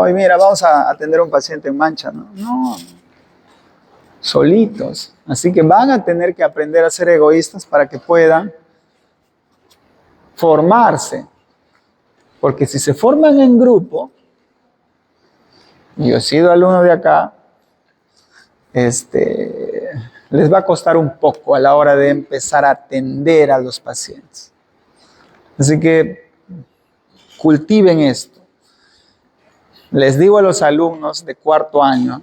hoy mira, vamos a atender a un paciente en Mancha, ¿no? No, solitos. Así que van a tener que aprender a ser egoístas para que puedan formarse. Porque si se forman en grupo, yo he sido alumno de acá, les va a costar un poco a la hora de empezar a atender a los pacientes. Así que cultiven esto. Les digo a los alumnos de cuarto año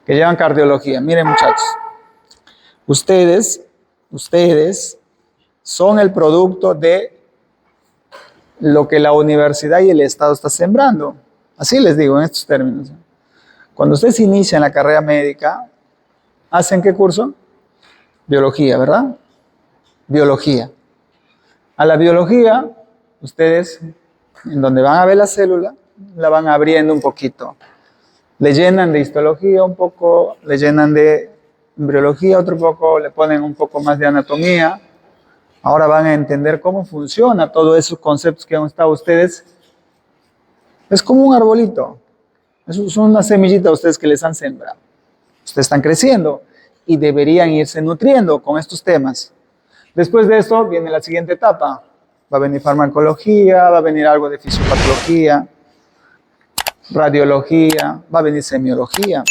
que llevan cardiología, miren muchachos, ustedes son el producto de lo que la universidad y el Estado está sembrando. Así les digo en estos términos. Cuando ustedes inician la carrera médica, ¿hacen qué curso? Biología, ¿verdad? Biología. A la biología, ustedes, en donde van a ver la célula, la van abriendo un poquito. Le llenan de histología un poco, le llenan de embriología otro poco, le ponen un poco más de anatomía. Ahora van a entender cómo funciona todos esos conceptos que han estado ustedes. Es como un arbolito. Es una semillita a ustedes que les han sembrado. Ustedes están creciendo y deberían irse nutriendo con estos temas. Después de esto viene la siguiente etapa. Va a venir farmacología, va a venir algo de fisiopatología, radiología, va a venir semiología.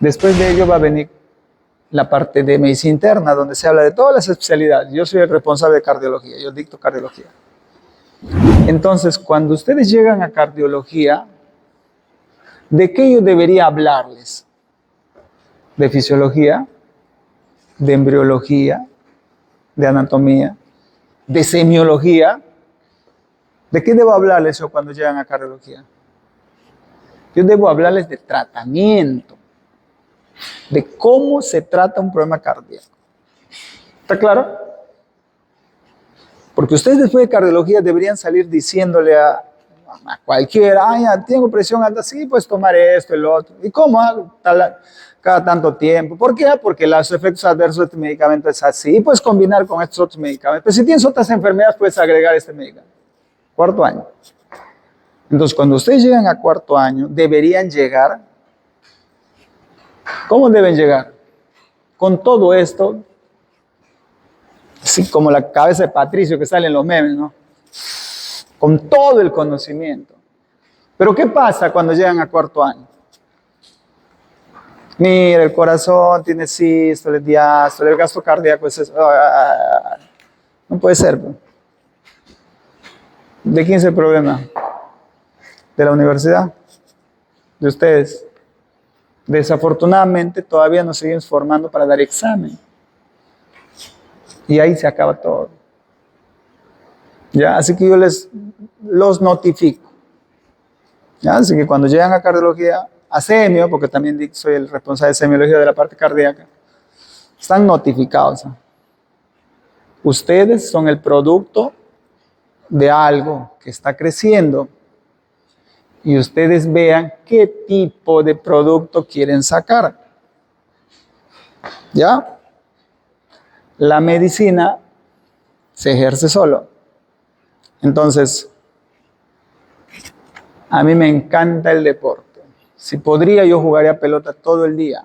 Después de ello va a venir la parte de medicina interna, donde se habla de todas las especialidades. Yo soy el responsable de cardiología, yo dicto cardiología. Entonces, cuando ustedes llegan a cardiología, ¿de qué yo debería hablarles? ¿De fisiología? ¿De embriología? ¿De anatomía? ¿De semiología? ¿De qué debo hablarles yo cuando llegan a cardiología? Yo debo hablarles de tratamiento, de cómo se trata un problema cardíaco. ¿Está claro? Porque ustedes después de cardiología deberían salir diciéndole a cualquiera, ay, ya tengo presión alta, sí, pues tomar esto y lo otro. ¿Y cómo? Cada tanto tiempo. ¿Por qué? Porque los efectos adversos de este medicamento es así. Puedes combinar con estos otros medicamentos. Pero si tienes otras enfermedades, puedes agregar este medicamento. Cuarto año. Entonces, cuando ustedes llegan a cuarto año, deberían llegar. ¿Cómo deben llegar? Con todo esto, así como la cabeza de Patricio que sale en los memes, ¿no? Con todo el conocimiento. Pero ¿qué pasa cuando llegan a cuarto año? Mira, el corazón tiene sístole, diástole, el gasto cardíaco es... no puede ser. ¿De quién es el problema? ¿De la universidad? ¿De ustedes? Desafortunadamente todavía nos seguimos formando para dar examen. Y ahí se acaba todo. ¿Ya? Así que yo los notifico. ¿Ya? Así que cuando llegan a cardiología, a semio, porque también soy el responsable de semiología de la parte cardíaca, están notificados. Ustedes son el producto de algo que está creciendo y ustedes vean qué tipo de producto quieren sacar. ¿Ya? La medicina se ejerce solo. Entonces, a mí me encanta el deporte. Si podría, yo jugaría pelota todo el día.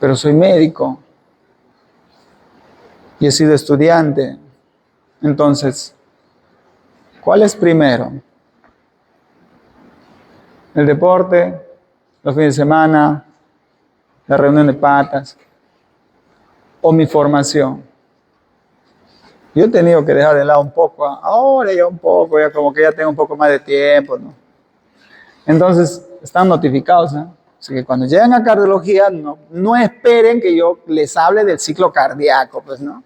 Pero soy médico. Y he sido estudiante. Entonces, ¿cuál es primero? ¿El deporte? ¿Los fines de semana? ¿La reunión de patas? ¿O mi formación? Yo he tenido que dejar de lado un poco. Ahora ya un poco, ya como que ya tengo un poco más de tiempo, ¿no? Entonces, están notificados, ¿no? Así que cuando llegan a cardiología, no esperen que yo les hable del ciclo cardíaco, pues, ¿no?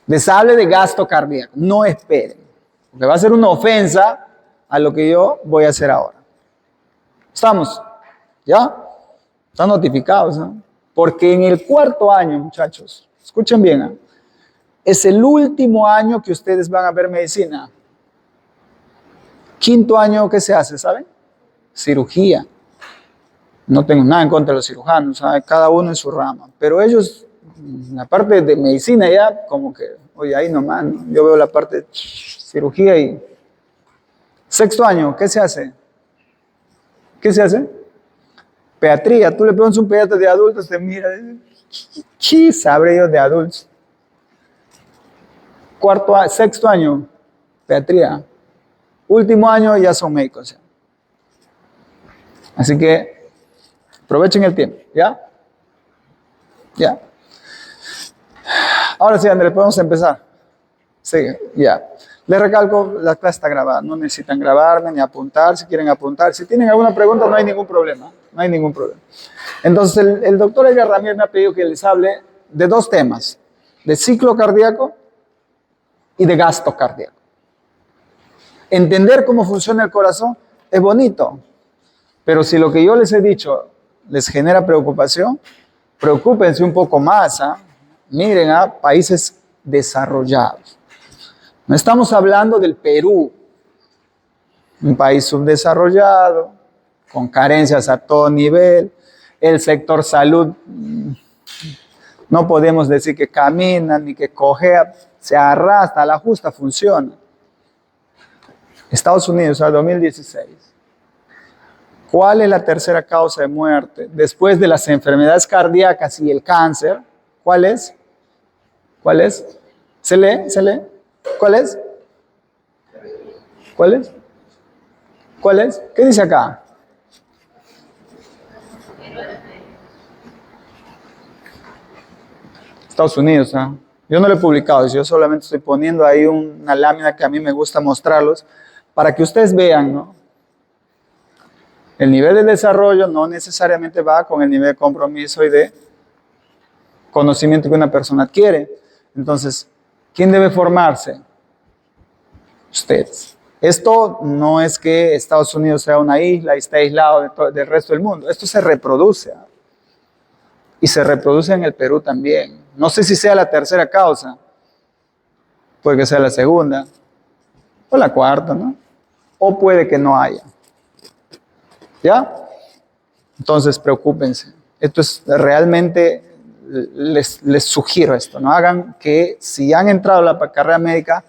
Les hable de gasto cardíaco. No esperen. Porque va a ser una ofensa a lo que yo voy a hacer ahora. ¿Estamos? ¿Ya? Están notificados, ¿no? Porque en el cuarto año, muchachos, escuchen bien, ¿eh? Es el último año que ustedes van a ver medicina. Quinto año, ¿qué se hace, saben? Cirugía. No tengo nada en contra de los cirujanos, ¿sabe? Cada uno en su rama. Pero ellos, la parte de medicina ya, como que, oye, ahí nomás, ¿no? Yo veo la parte de cirugía y Sexto año, ¿qué se hace? ¿Qué se hace? Pediatría. Tú le preguntas a un pediatra de adultos, te mira, ¿qué sabré yo de adultos? Sexto año, pediatría. Último año ya son médicos. Así que aprovechen el tiempo, ¿ya? ¿Ya? Ahora sí, Andrés, podemos empezar. Sí, ya. Les recalco, la clase está grabada, no necesitan grabarme ni apuntar, si quieren apuntar. Si tienen alguna pregunta, no hay ningún problema, no hay ningún problema. Entonces, el doctor Edgar Ramírez me ha pedido que les hable de dos temas, de ciclo cardíaco y de gasto cardíaco. Entender cómo funciona el corazón es bonito, pero si lo que yo les he dicho les genera preocupación, preocúpense un poco más. Miren a países desarrollados. No estamos hablando del Perú, un país subdesarrollado, con carencias a todo nivel. El sector salud, no podemos decir que camina ni que cojea, se arrastra, a la justa funciona. Estados Unidos, 2016. ¿Cuál es la tercera causa de muerte después de las enfermedades cardíacas y el cáncer? ¿Cuál es? ¿Cuál es? ¿Se lee? ¿Se lee? ¿Cuál es? ¿Cuál es? ¿Cuál es? ¿Qué dice acá? Estados Unidos, ¿eh? Yo no lo he publicado, yo solamente estoy poniendo ahí una lámina que a mí me gusta mostrarlos para que ustedes vean, ¿no? El nivel de desarrollo no necesariamente va con el nivel de compromiso y de conocimiento que una persona adquiere. Entonces, ¿quién debe formarse? Ustedes. Esto no es que Estados Unidos sea una isla y esté aislado del resto del mundo. Esto se reproduce. Y se reproduce en el Perú también. No sé si sea la tercera causa. Puede que sea la segunda. O la cuarta, ¿no? O puede que no haya. ¿Ya? Entonces, preocúpense. Esto es realmente, les sugiero esto, ¿no? Hagan que, si han entrado a la carrera médica,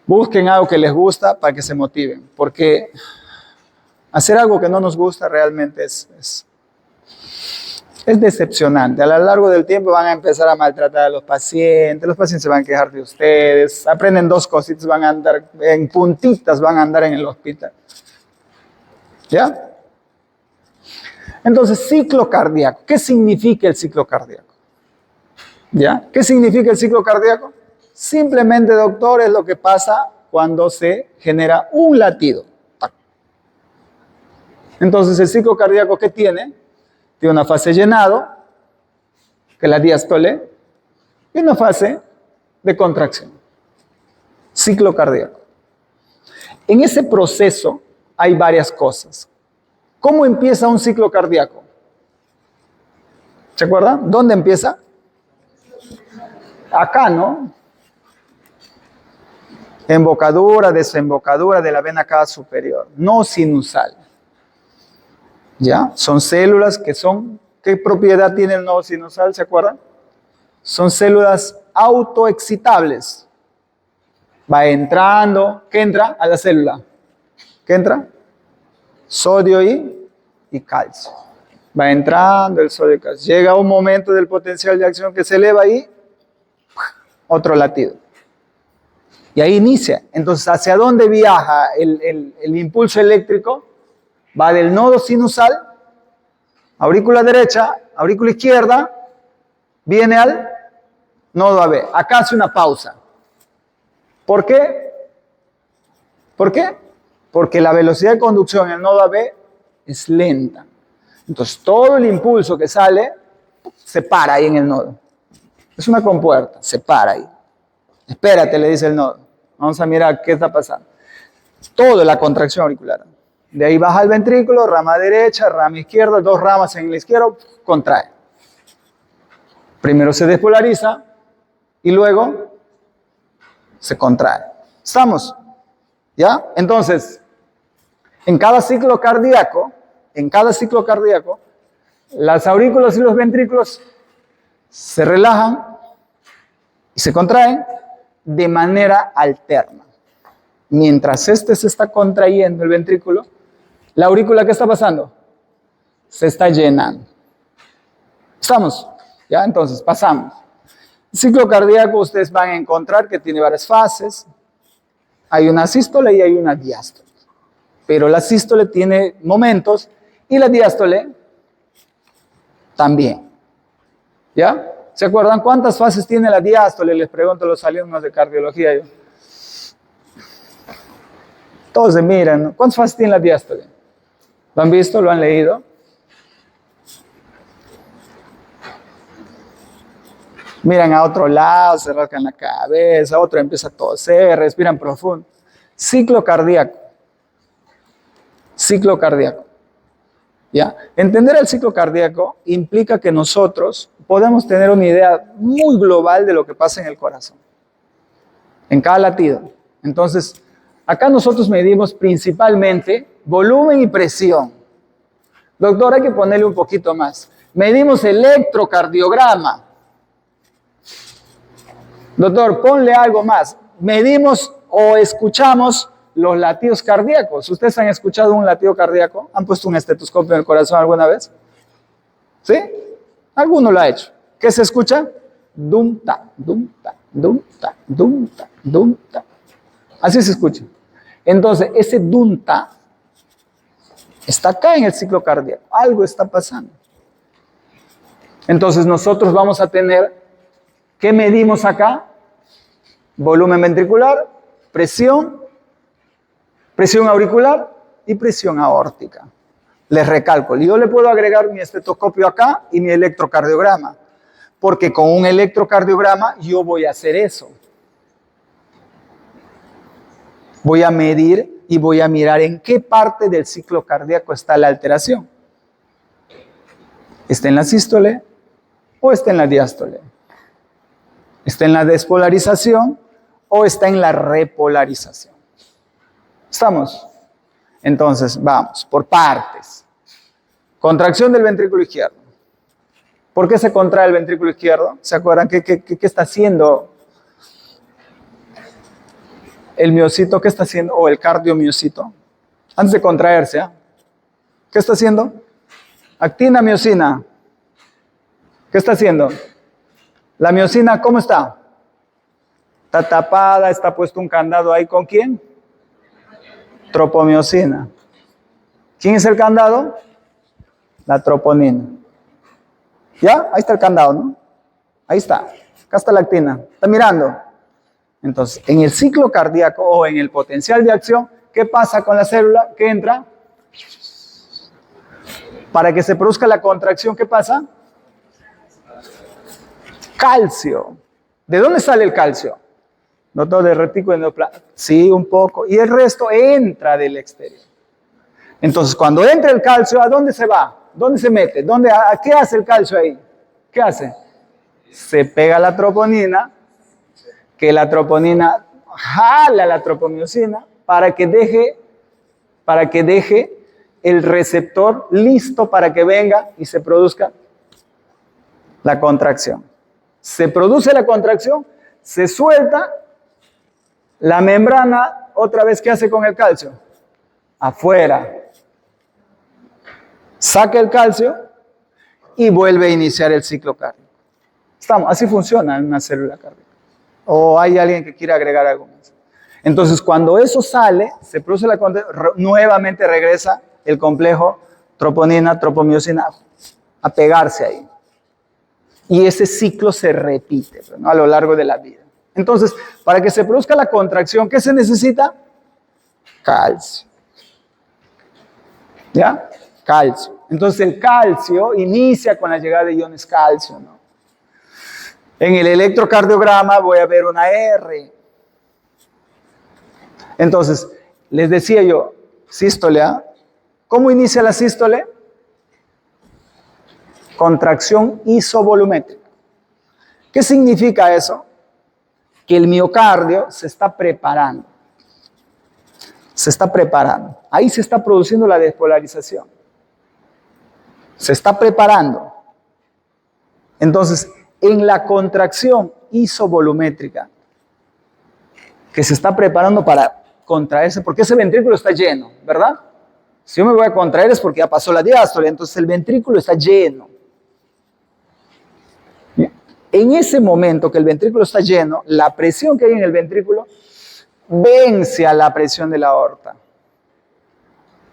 busquen algo que les gusta para que se motiven. Porque hacer algo que no nos gusta realmente es decepcionante. A lo largo del tiempo van a empezar a maltratar a los pacientes se van a quejar de ustedes, aprenden dos cositas, van a andar en puntitas, van a andar en el hospital. ¿Ya? Entonces, ciclo cardíaco. ¿Qué significa el ciclo cardíaco? ¿Ya? ¿Qué significa el ciclo cardíaco? Simplemente, doctor, es lo que pasa cuando se genera un latido. Entonces, el ciclo cardíaco, ¿qué tiene? Tiene una fase llenado, que es la diástole, y una fase de contracción. Ciclo cardíaco. En ese proceso hay varias cosas. ¿Cómo empieza un ciclo cardíaco? ¿Se acuerdan? ¿Dónde empieza? Acá, ¿no? Embocadura, desembocadura de la vena cava superior, no sinusal. ¿Ya? Son células que son, ¿qué propiedad tiene el nodo sinusal? ¿Se acuerdan? Son células autoexcitables. Va entrando, ¿qué entra a la célula? ¿Qué entra? Sodio y calcio. Va entrando el sodio y calcio. Llega un momento del potencial de acción que se eleva y otro latido. Y ahí inicia. Entonces, ¿hacia dónde viaja el impulso eléctrico? Va del nodo sinusal, aurícula derecha, aurícula izquierda, viene al nodo AB. Acá hace una pausa. ¿Por qué? ¿Por qué? Porque la velocidad de conducción en el nodo AB es lenta. Entonces, todo el impulso que sale se para ahí en el nodo. Es una compuerta, se para ahí. Espérate, le dice el nodo. Vamos a mirar qué está pasando. Todo la contracción auricular. De ahí baja el ventrículo, rama derecha, rama izquierda, dos ramas en el izquierdo, contrae. Primero se despolariza y luego se contrae. ¿Estamos? ¿Ya? Entonces, en cada ciclo cardíaco, las aurículas y los ventrículos se relajan y se contraen de manera alterna. mientras este se está contrayendo el ventrículo, la aurícula, ¿qué está pasando? Se está llenando. ¿Estamos? ¿Ya? Entonces, pasamos. El ciclo cardíaco, ustedes van a encontrar que tiene varias fases. Hay una sístole y hay una diástole. Pero la sístole tiene momentos y la diástole también. ¿Ya? ¿Se acuerdan cuántas fases tiene la diástole? Les pregunto a los alumnos de cardiología. Yo. Todos se miran, ¿no? ¿Cuántas fases tiene la diástole? ¿Lo han visto? ¿Lo han leído? Miran a otro lado, se rascan la cabeza, otro empieza a toser, respiran profundo. Ciclo cardíaco. Ciclo cardíaco. ¿Ya? Entender el ciclo cardíaco implica que nosotros podemos tener una idea muy global de lo que pasa en el corazón, en cada latido. Entonces, acá nosotros medimos principalmente volumen y presión. Doctor, hay que ponerle un poquito más. Medimos electrocardiograma. Doctor, ponle algo más. Medimos o escuchamos los latidos cardíacos. ¿Ustedes han escuchado un latido cardíaco? ¿Han puesto un estetoscopio en el corazón alguna vez? ¿Sí? Alguno lo ha hecho. ¿Qué se escucha? Dum-ta, dum-ta, dum-ta, dum-ta, dum-ta. Así se escucha. Entonces, ese dum-ta está acá en el ciclo cardíaco. Algo está pasando. Entonces, nosotros vamos a tener, ¿qué medimos acá? Volumen ventricular, presión auricular y presión aórtica. Les recalco, yo le puedo agregar mi estetoscopio acá y mi electrocardiograma, porque con un electrocardiograma yo voy a hacer eso. Voy a medir y voy a mirar en qué parte del ciclo cardíaco está la alteración. ¿Está en la sístole o está en la diástole? ¿Está en la despolarización o está en la repolarización? ¿Estamos? Entonces, vamos, por partes. Contracción del ventrículo izquierdo. ¿Por qué se contrae el ventrículo izquierdo? ¿Se acuerdan qué está haciendo el miocito? ¿Qué está haciendo? O el cardiomiocito. Antes de contraerse, ¿eh? ¿Qué está haciendo? Actina, miocina. ¿Qué está haciendo? La miocina, ¿cómo está? Está tapada, está puesto un candado ahí. ¿Con quién? Tropomiosina. ¿Quién es el candado? La troponina. ¿Ya? Ahí está el candado, ¿no? Ahí está. Acá está la actina. ¿Está mirando? Entonces, en el ciclo cardíaco o en el potencial de acción, ¿qué pasa con la célula que entra? Para que se produzca la contracción, ¿qué pasa? Calcio. ¿De dónde sale el calcio? No todo de retículo endoplasmático. Sí, un poco. Y el resto entra del exterior. Entonces, cuando entra el calcio, ¿a dónde se va? ¿Dónde se mete? ¿A qué hace el calcio ahí? ¿Qué hace? Se pega a la troponina, que la troponina jala la tropomiosina para que deje el receptor listo para que venga y se produzca la contracción. Se produce la contracción, se suelta la membrana, otra vez, ¿qué hace con el calcio? Afuera. Saca el calcio y vuelve a iniciar el ciclo cardíaco. Así funciona en una célula cardíaca. ¿O hay alguien que quiera agregar algo más? Entonces, cuando eso sale, se produce la contracción, nuevamente regresa el complejo troponina, tropomiosina a pegarse ahí. Y ese ciclo se repite, ¿no? A lo largo de la vida. Entonces, para que se produzca la contracción, ¿qué se necesita? Calcio. ¿Ya? Calcio. Entonces, el calcio inicia con la llegada de iones calcio, ¿no? En el electrocardiograma voy a ver una R. Entonces, les decía yo, sístole, ¿eh? ¿Cómo inicia la sístole? Contracción isovolumétrica. ¿Qué significa eso? Que el miocardio se está preparando. Se está preparando. Ahí se está produciendo la despolarización. Se está preparando. Entonces, en la contracción isovolumétrica, que se está preparando para contraerse porque ese ventrículo está lleno, ¿verdad? Si yo me voy a contraer es porque ya pasó la diástole, entonces el ventrículo está lleno. En ese momento que el ventrículo está lleno, la presión que hay en el ventrículo vence a la presión de la aorta.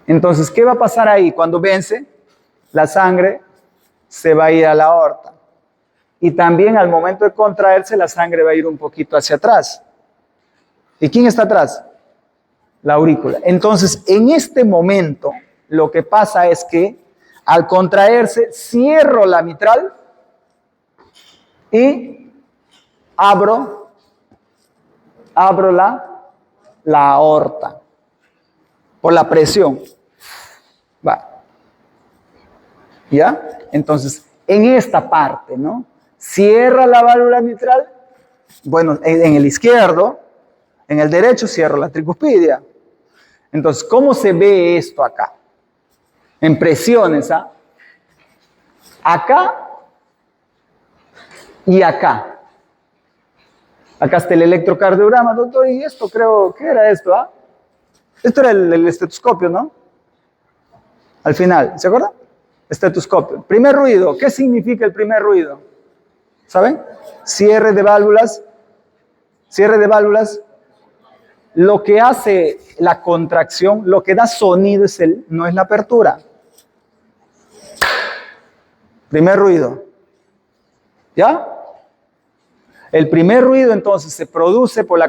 Entonces, ¿qué va a pasar ahí? Cuando vence, la sangre se va a ir a la aorta. Y también al momento de contraerse, la sangre va a ir un poquito hacia atrás. ¿Y quién está atrás? La aurícula. Entonces, en este momento, lo que pasa es que al contraerse, cierro la mitral y abro la aorta por la presión. Va. ¿Ya? Entonces, en esta parte, ¿no? Cierra la válvula mitral. Bueno, en el izquierdo, en el derecho cierro la tricuspidia. Entonces, ¿cómo se ve esto acá? En presiones, ¿ah? Acá y acá. Acá está el electrocardiograma, doctor, y esto creo, ¿qué era esto? Ah? Esto era el estetoscopio, ¿no? Al final, ¿se acuerda? Estetoscopio. Primer ruido, ¿qué significa el primer ruido? ¿Saben? Cierre de válvulas. Cierre de válvulas. Lo que hace la contracción, lo que da sonido no es la apertura. Primer ruido. ¿Ya? El primer ruido entonces se produce por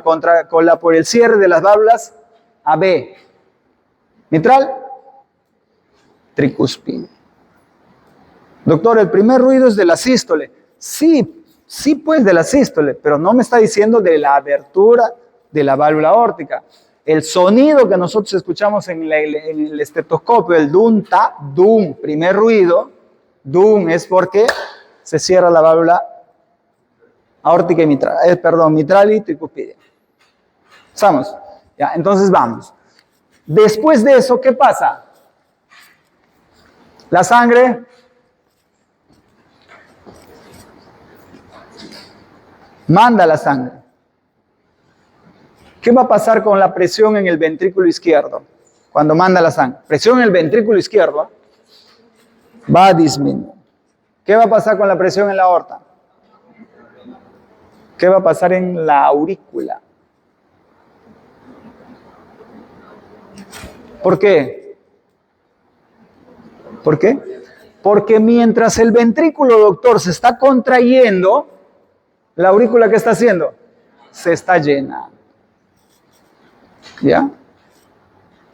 el cierre de las válvulas AB. Mitral, tricuspidia. Doctor, el primer ruido es de la sístole. Sí, pues de la sístole, pero no me está diciendo de la abertura de la válvula aórtica. El sonido que nosotros escuchamos en el estetoscopio, el dum-ta, dum, primer ruido, dum es porque se cierra la válvula aórtica y mitral, mitral y tricuspidia. ¿Estamos? Ya, entonces vamos. Después de eso, ¿qué pasa? La sangre manda la sangre. ¿Qué va a pasar con la presión en el ventrículo izquierdo cuando manda la sangre? Presión en el ventrículo izquierdo va a disminuir. ¿Qué va a pasar con la presión en la aorta? ¿Qué va a pasar en la aurícula? ¿Por qué? ¿Por qué? Porque mientras el ventrículo, doctor, se está contrayendo, la aurícula, ¿qué está haciendo? Se está llenando. ¿Ya?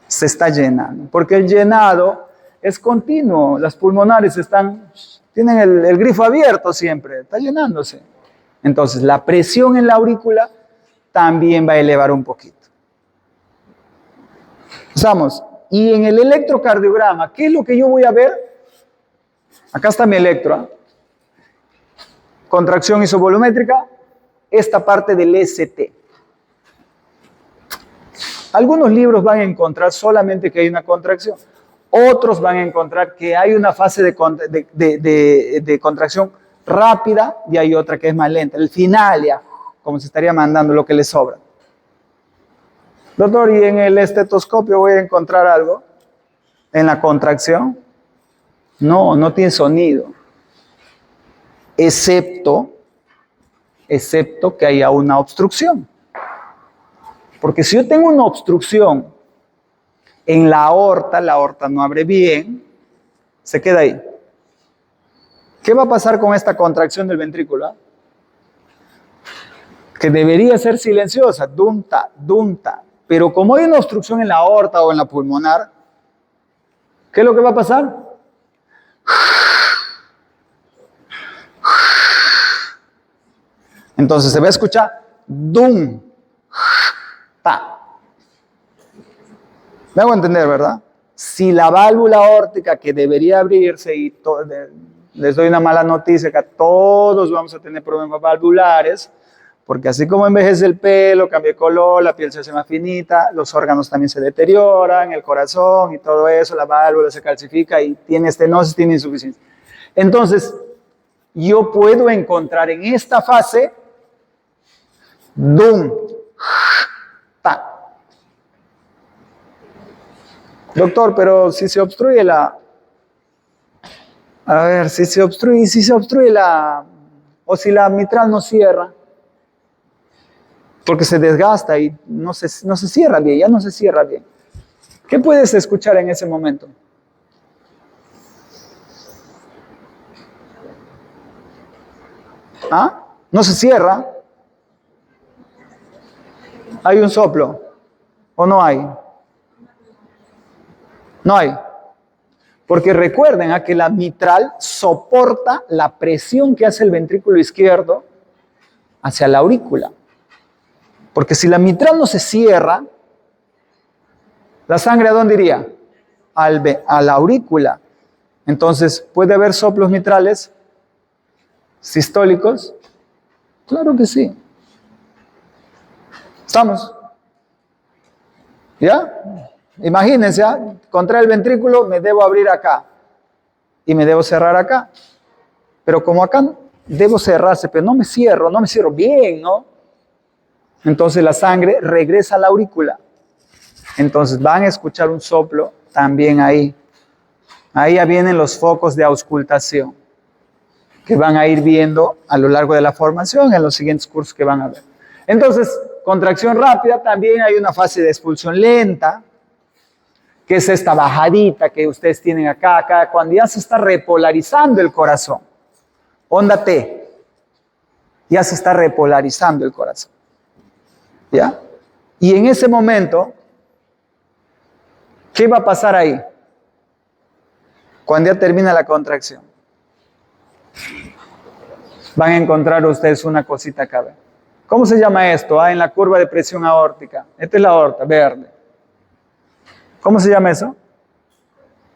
Se está llenando. Porque el llenado es continuo. Las pulmonares tienen el grifo abierto siempre. Está llenándose. Entonces, la presión en la aurícula también va a elevar un poquito. Vamos. Y en el electrocardiograma, ¿qué es lo que yo voy a ver? Acá está mi electro. ¿Eh? Contracción isovolumétrica. Esta parte del ST. Algunos libros van a encontrar solamente que hay una contracción. Otros van a encontrar que hay una fase de contracción rápida y hay otra que es más lenta. El final ya, como se estaría mandando lo que le sobra. Doctor, ¿y en el estetoscopio voy a encontrar algo? ¿En la contracción? No, no tiene sonido. Excepto que haya una obstrucción. Porque si yo tengo una obstrucción en la aorta no abre bien, se queda ahí. ¿Qué va a pasar con esta contracción del ventrículo? Que debería ser silenciosa, dum-ta, dum-ta. Pero como hay una obstrucción en la aorta o en la pulmonar, ¿qué es lo que va a pasar? Entonces se va a escuchar dum. Me hago entender, ¿verdad? Si la válvula aórtica que debería abrirse, y les doy una mala noticia, que todos vamos a tener problemas valvulares, porque así como envejece el pelo, cambia de color, la piel se hace más finita, los órganos también se deterioran, el corazón y todo eso, la válvula se calcifica y tiene estenosis, tiene insuficiencia. Entonces, yo puedo encontrar en esta fase, dum, ta. Doctor, pero si se obstruye la... A ver, si se obstruye la... O si la mitral no cierra, porque se desgasta y no se cierra bien, ya no se cierra bien. ¿Qué puedes escuchar en ese momento? ¿Ah? ¿No se cierra? ¿Hay un soplo? ¿O no hay? No hay. Porque recuerden que la mitral soporta la presión que hace el ventrículo izquierdo hacia la aurícula. Porque si la mitral no se cierra, ¿la sangre a dónde iría? A la aurícula. Entonces, ¿puede haber soplos mitrales sistólicos? Claro que sí. ¿Estamos? ¿Ya? Imagínense, contrae el ventrículo, me debo abrir acá y me debo cerrar acá. Pero como acá debo cerrarse, pero no me cierro bien, ¿no? Entonces la sangre regresa a la aurícula. Entonces van a escuchar un soplo también ahí. Ahí ya vienen los focos de auscultación que van a ir viendo a lo largo de la formación en los siguientes cursos que van a ver. Entonces, contracción rápida, también hay una fase de expulsión lenta, que es esta bajadita que ustedes tienen acá, cuando ya se está repolarizando el corazón. Onda T. Ya se está repolarizando el corazón. ¿Ya? Y en ese momento, ¿qué va a pasar ahí? Cuando ya termina la contracción. Van a encontrar ustedes una cosita acá. ¿Cómo se llama esto? En la curva de presión aórtica. Esta es la aorta, verde. ¿Cómo se llama eso?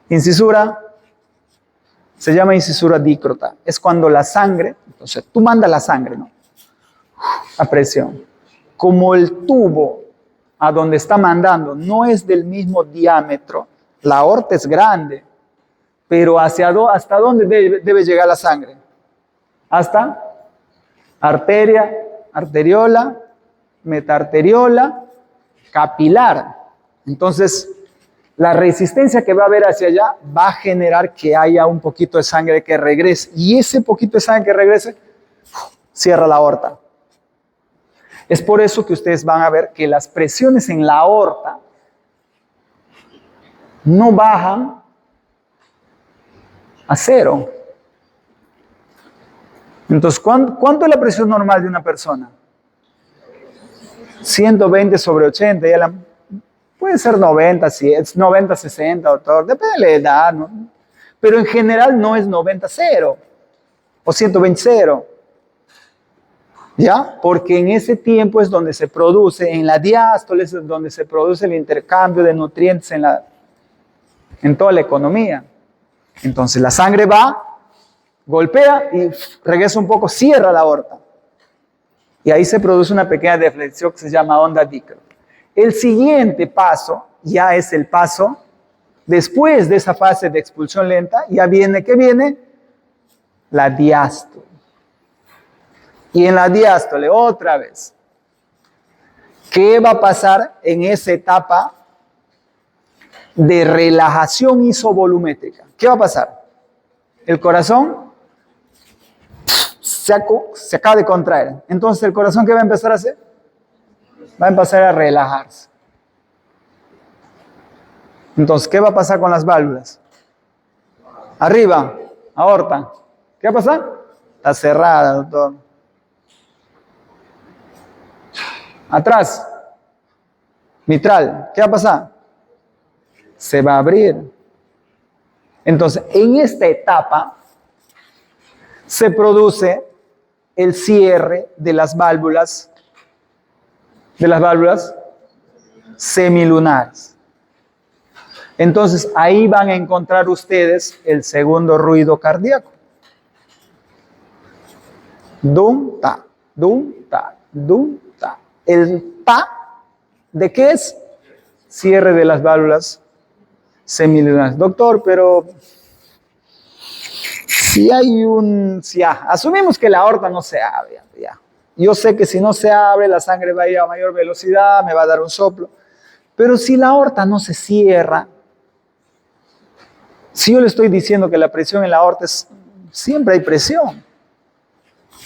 Incisura. Se llama incisura dícrota. Es cuando la sangre, entonces tú mandas la sangre, ¿no? A presión. Como el tubo a donde está mandando no es del mismo diámetro, la aorta es grande, pero ¿hasta dónde debe llegar la sangre? Hasta arteria, arteriola, metarteriola, capilar. Entonces, la resistencia que va a haber hacia allá va a generar que haya un poquito de sangre que regrese. Y ese poquito de sangre que regrese, cierra la aorta. Es por eso que ustedes van a ver que las presiones en la aorta no bajan a 0. Entonces, ¿cuánto es la presión normal de una persona? 120/80. Puede ser 90, 90, 60, doctor. Depende de la edad, ¿no? Pero en general no es 90/0 o 120/0. ¿Ya? Porque en ese tiempo es donde se produce, en la diástole es donde se produce el intercambio de nutrientes en toda la economía. Entonces la sangre va, golpea y regresa un poco, cierra la aorta. Y ahí se produce una pequeña deflexión que se llama onda dícrota. El siguiente paso ya es el paso, después de esa fase de expulsión lenta, ya viene, ¿qué viene? La diástole. Y en la diástole, otra vez, ¿qué va a pasar en esa etapa de relajación isovolumétrica? ¿Qué va a pasar? El corazón se acaba de contraer. Entonces, ¿el corazón qué va a empezar a hacer? Va a empezar a relajarse. Entonces, ¿qué va a pasar con las válvulas? Arriba, aorta. ¿Qué va a pasar? Está cerrada, doctor. Atrás, mitral. ¿Qué va a pasar? Se va a abrir. Entonces, en esta etapa se produce el cierre de las válvulas semilunares. Entonces, ahí van a encontrar ustedes el segundo ruido cardíaco. Dum, ta, dum, ta, dum, ta. El ta, ¿de qué es? Cierre de las válvulas semilunares. Doctor, pero si asumimos que la aorta no se abre, ya. Yo sé que si no se abre, la sangre va a ir a mayor velocidad, me va a dar un soplo. Pero si la aorta no se cierra, Si yo le estoy diciendo que la presión en la aorta es, siempre hay presión.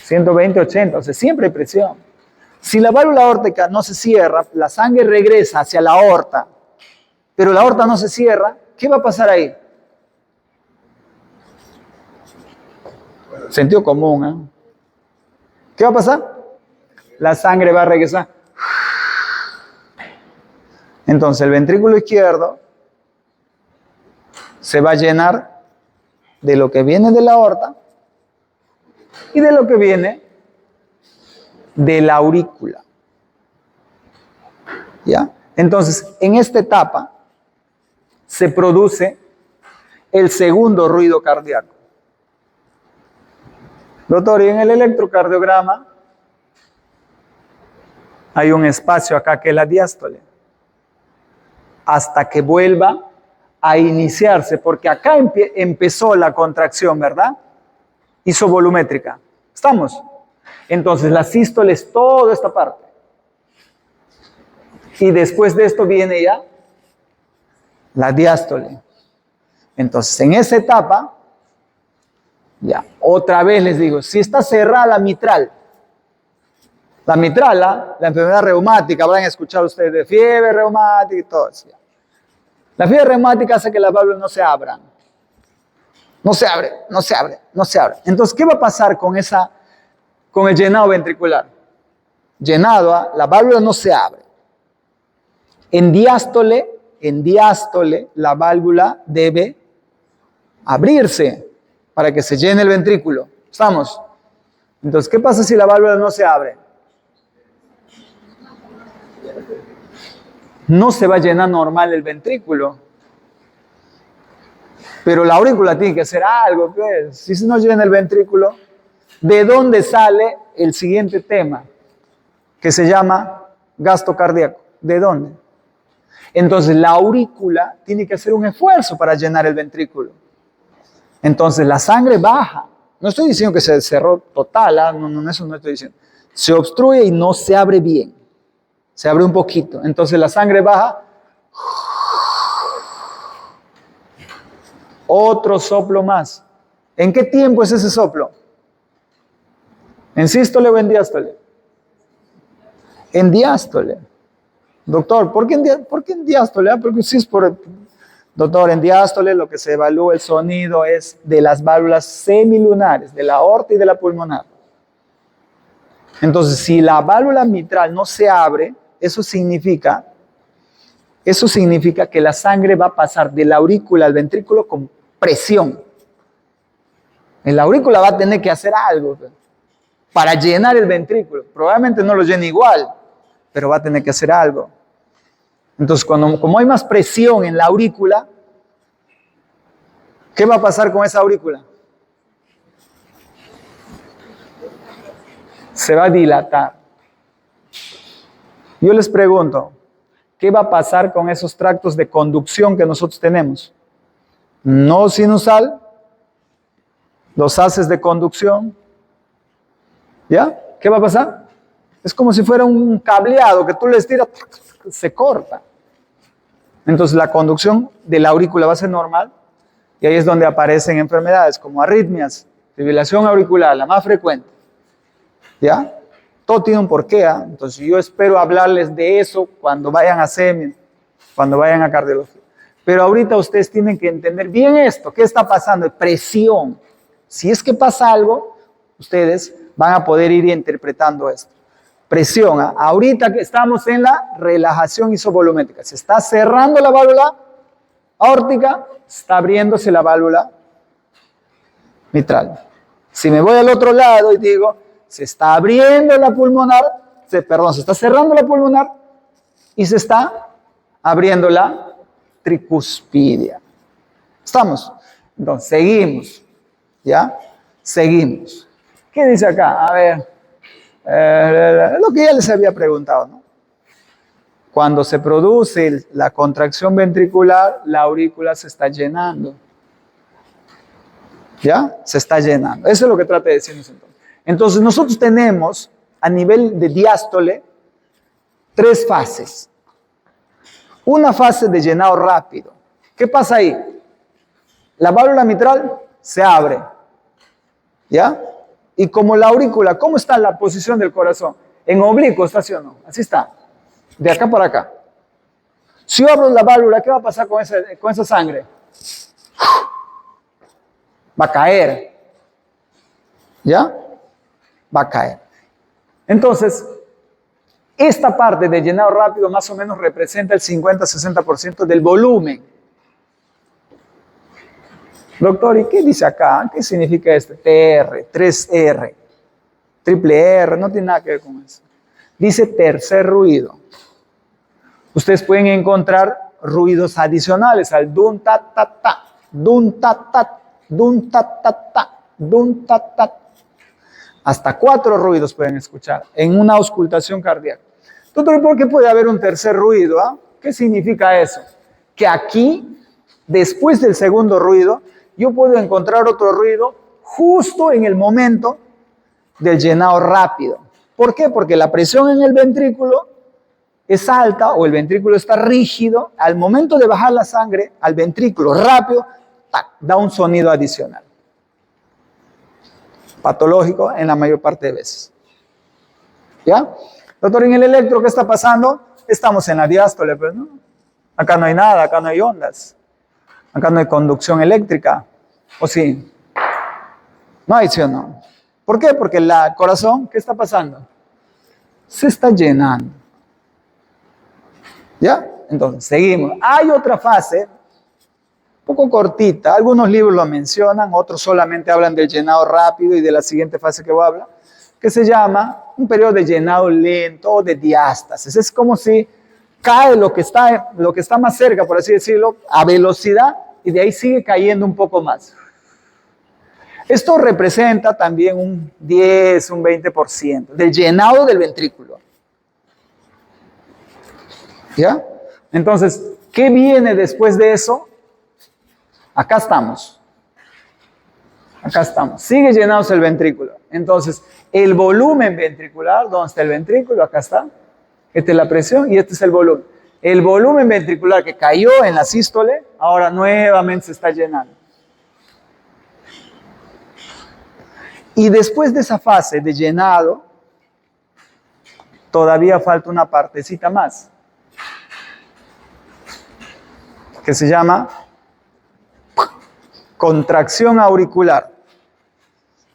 120, 80, o sea, siempre hay presión. Si la válvula aórtica no se cierra, la sangre regresa hacia la aorta, pero la aorta no se cierra, ¿qué va a pasar ahí? Sentido común, ¿eh? ¿Qué va a pasar? La sangre va a regresar. Entonces el ventrículo izquierdo se va a llenar de lo que viene de la aorta y de lo que viene de la aurícula. ¿Ya? Entonces, en esta etapa se produce el segundo ruido cardíaco. Doctor, y en el electrocardiograma hay un espacio acá que es la diástole, hasta que vuelva a iniciarse, porque acá empezó la contracción, ¿verdad? Isovolumétrica. ¿Estamos? Entonces la sístole es toda esta parte. Y después de esto viene ya la diástole. Entonces en esa etapa, ya, otra vez les digo, si está cerrada la mitral, la enfermedad reumática, habrán escuchado ustedes de fiebre reumática y todo eso. La fiebre reumática hace que las válvulas no se abran. No se abre. Entonces, ¿qué va a pasar con el llenado ventricular? Llenado, la válvula no se abre. En diástole, la válvula debe abrirse para que se llene el ventrículo. ¿Estamos? Entonces, ¿qué pasa si la válvula no se abre? No se va a llenar normal el ventrículo. Pero la aurícula tiene que hacer algo, pues. Si se no llena el ventrículo, ¿de dónde sale el siguiente tema? Que se llama gasto cardíaco. ¿De dónde? Entonces la aurícula tiene que hacer un esfuerzo para llenar el ventrículo. Entonces la sangre baja. No estoy diciendo que se cerró total, no, eso no estoy diciendo. Se obstruye y no se abre bien. Se abre un poquito. Entonces la sangre baja. Otro soplo más. ¿En qué tiempo es ese soplo? ¿En sístole o en diástole? En diástole. Doctor, ¿por qué en diástole? Porque si es doctor, en diástole lo que se evalúa el sonido es de las válvulas semilunares, de la aorta y de la pulmonar. Entonces, si la válvula mitral no se abre, eso significa que la sangre va a pasar de la aurícula al ventrículo con presión. En la aurícula va a tener que hacer algo para llenar el ventrículo. Probablemente no lo llene igual, pero va a tener que hacer algo. Entonces, como hay más presión en la aurícula, ¿qué va a pasar con esa aurícula? Se va a dilatar. Yo les pregunto, ¿qué va a pasar con esos tractos de conducción que nosotros tenemos? No sinusal, los haces de conducción, ¿ya? ¿Qué va a pasar? Es como si fuera un cableado que tú le estiras, se corta. Entonces la conducción de la aurícula va a ser normal y ahí es donde aparecen enfermedades como arritmias, fibrilación auricular, la más frecuente, ¿ya? Todo tiene un porqué, ¿eh? Entonces yo espero hablarles de eso cuando vayan a SEMI, cuando vayan a cardiología. Pero ahorita ustedes tienen que entender bien esto, ¿qué está pasando? Presión. Si es que pasa algo, ustedes van a poder ir interpretando esto. Presión, ¿eh? Ahorita que estamos en la relajación isovolumétrica, se está cerrando la válvula aórtica, está abriéndose la válvula mitral. Si me voy al otro lado y digo, se está abriendo la pulmonar, se está cerrando la pulmonar y se está abriendo la tricuspidia. ¿Estamos? Entonces, seguimos. ¿Ya? Seguimos. ¿Qué dice acá? A ver, lo que ya les había preguntado, ¿no? Cuando se produce la contracción ventricular, la aurícula se está llenando. ¿Ya? Se está llenando. Eso es lo que trata de decirnos entonces. Entonces nosotros tenemos a nivel de diástole 3 fases. Una fase de llenado rápido. ¿Qué pasa ahí? la válvula mitral se abre, ¿ya? Y como la aurícula, ¿cómo está la posición del corazón? En oblicuo, ¿está sí o no? Así está, de acá para acá. Si yo abro la válvula, ¿qué va a pasar con esa sangre? Va a caer, ¿ya? Va a caer. Entonces, esta parte de llenado rápido más o menos representa el 50-60% del volumen. Doctor, ¿y qué dice acá? ¿Qué significa este? TR, 3R, triple R, no tiene nada que ver con eso. Dice tercer ruido. Ustedes pueden encontrar ruidos adicionales al dun ta ta ta, dun ta ta, dun ta ta ta, dun ta ta. Hasta 4 ruidos pueden escuchar en una auscultación cardíaca. Doctor, ¿por qué puede haber un tercer ruido? ¿Ah? ¿Qué significa eso? Que aquí, después del segundo ruido, yo puedo encontrar otro ruido justo en el momento del llenado rápido. ¿Por qué? Porque la presión en el ventrículo es alta o el ventrículo está rígido. Al momento de bajar la sangre al ventrículo rápido, ¡tac!, da un sonido adicional. Patológico en la mayor parte de veces. ¿Ya? Doctor, en el electro, ¿qué está pasando? Estamos en la diástole, pues, ¿no? Acá no hay nada, acá no hay ondas. Acá no hay conducción eléctrica. ¿O sí? No hay, ¿sí o no? ¿Por qué? Porque el corazón, ¿qué está pasando? Se está llenando. ¿Ya? Entonces, seguimos. Hay otra fase, un poco cortita. Algunos libros lo mencionan, otros solamente hablan del llenado rápido y de la siguiente fase que voy a hablar, que se llama un periodo de llenado lento o de diástasis. Es como si cae lo que está más cerca, por así decirlo, a velocidad y de ahí sigue cayendo un poco más. Esto representa también un 10, un 20% del llenado del ventrículo. ¿Ya? Entonces, ¿qué viene después de eso? Acá estamos. Acá estamos. Sigue llenándose el ventrículo. Entonces, el volumen ventricular, ¿dónde está el ventrículo? Acá está. Esta es la presión y este es el volumen. El volumen ventricular que cayó en la sístole, ahora nuevamente se está llenando. Y después de esa fase de llenado, todavía falta una partecita más, que se llama contracción auricular.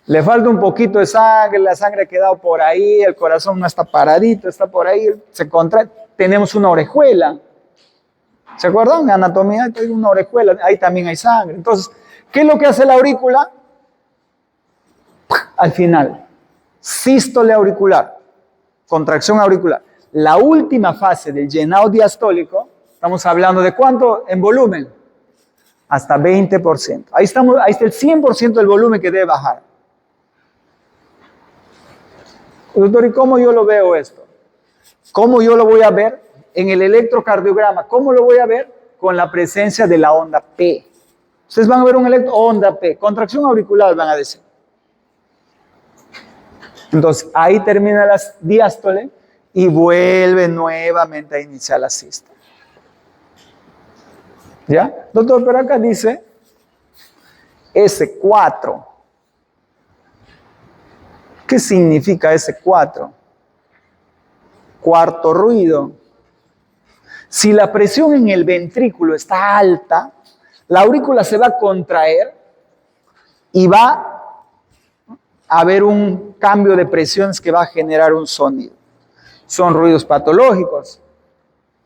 Le falta un poquito de sangre, la sangre ha quedado por ahí, el corazón no está paradito, está por ahí, se contrae. Tenemos una orejuela. ¿Se acuerdan? En anatomía hay una orejuela, ahí también hay sangre. Entonces, ¿qué es lo que hace la aurícula? Al final, sístole auricular, contracción auricular. La última fase del llenado diastólico, estamos hablando de ¿cuánto en volumen? Hasta 20%. Ahí está el 100% del volumen que debe bajar. Doctor, ¿y cómo yo lo veo esto? ¿Cómo yo lo voy a ver? En el electrocardiograma, ¿cómo lo voy a ver? Con la presencia de la onda P. Ustedes van a ver onda P, contracción auricular van a decir. Entonces, ahí termina la diástole y vuelve nuevamente a iniciar la sístole. ¿Ya? Doctor, pero acá dice S4. ¿Qué significa S4? Cuarto ruido. Si la presión en el ventrículo está alta, la aurícula se va a contraer y va a haber un cambio de presiones que va a generar un sonido. Son ruidos patológicos,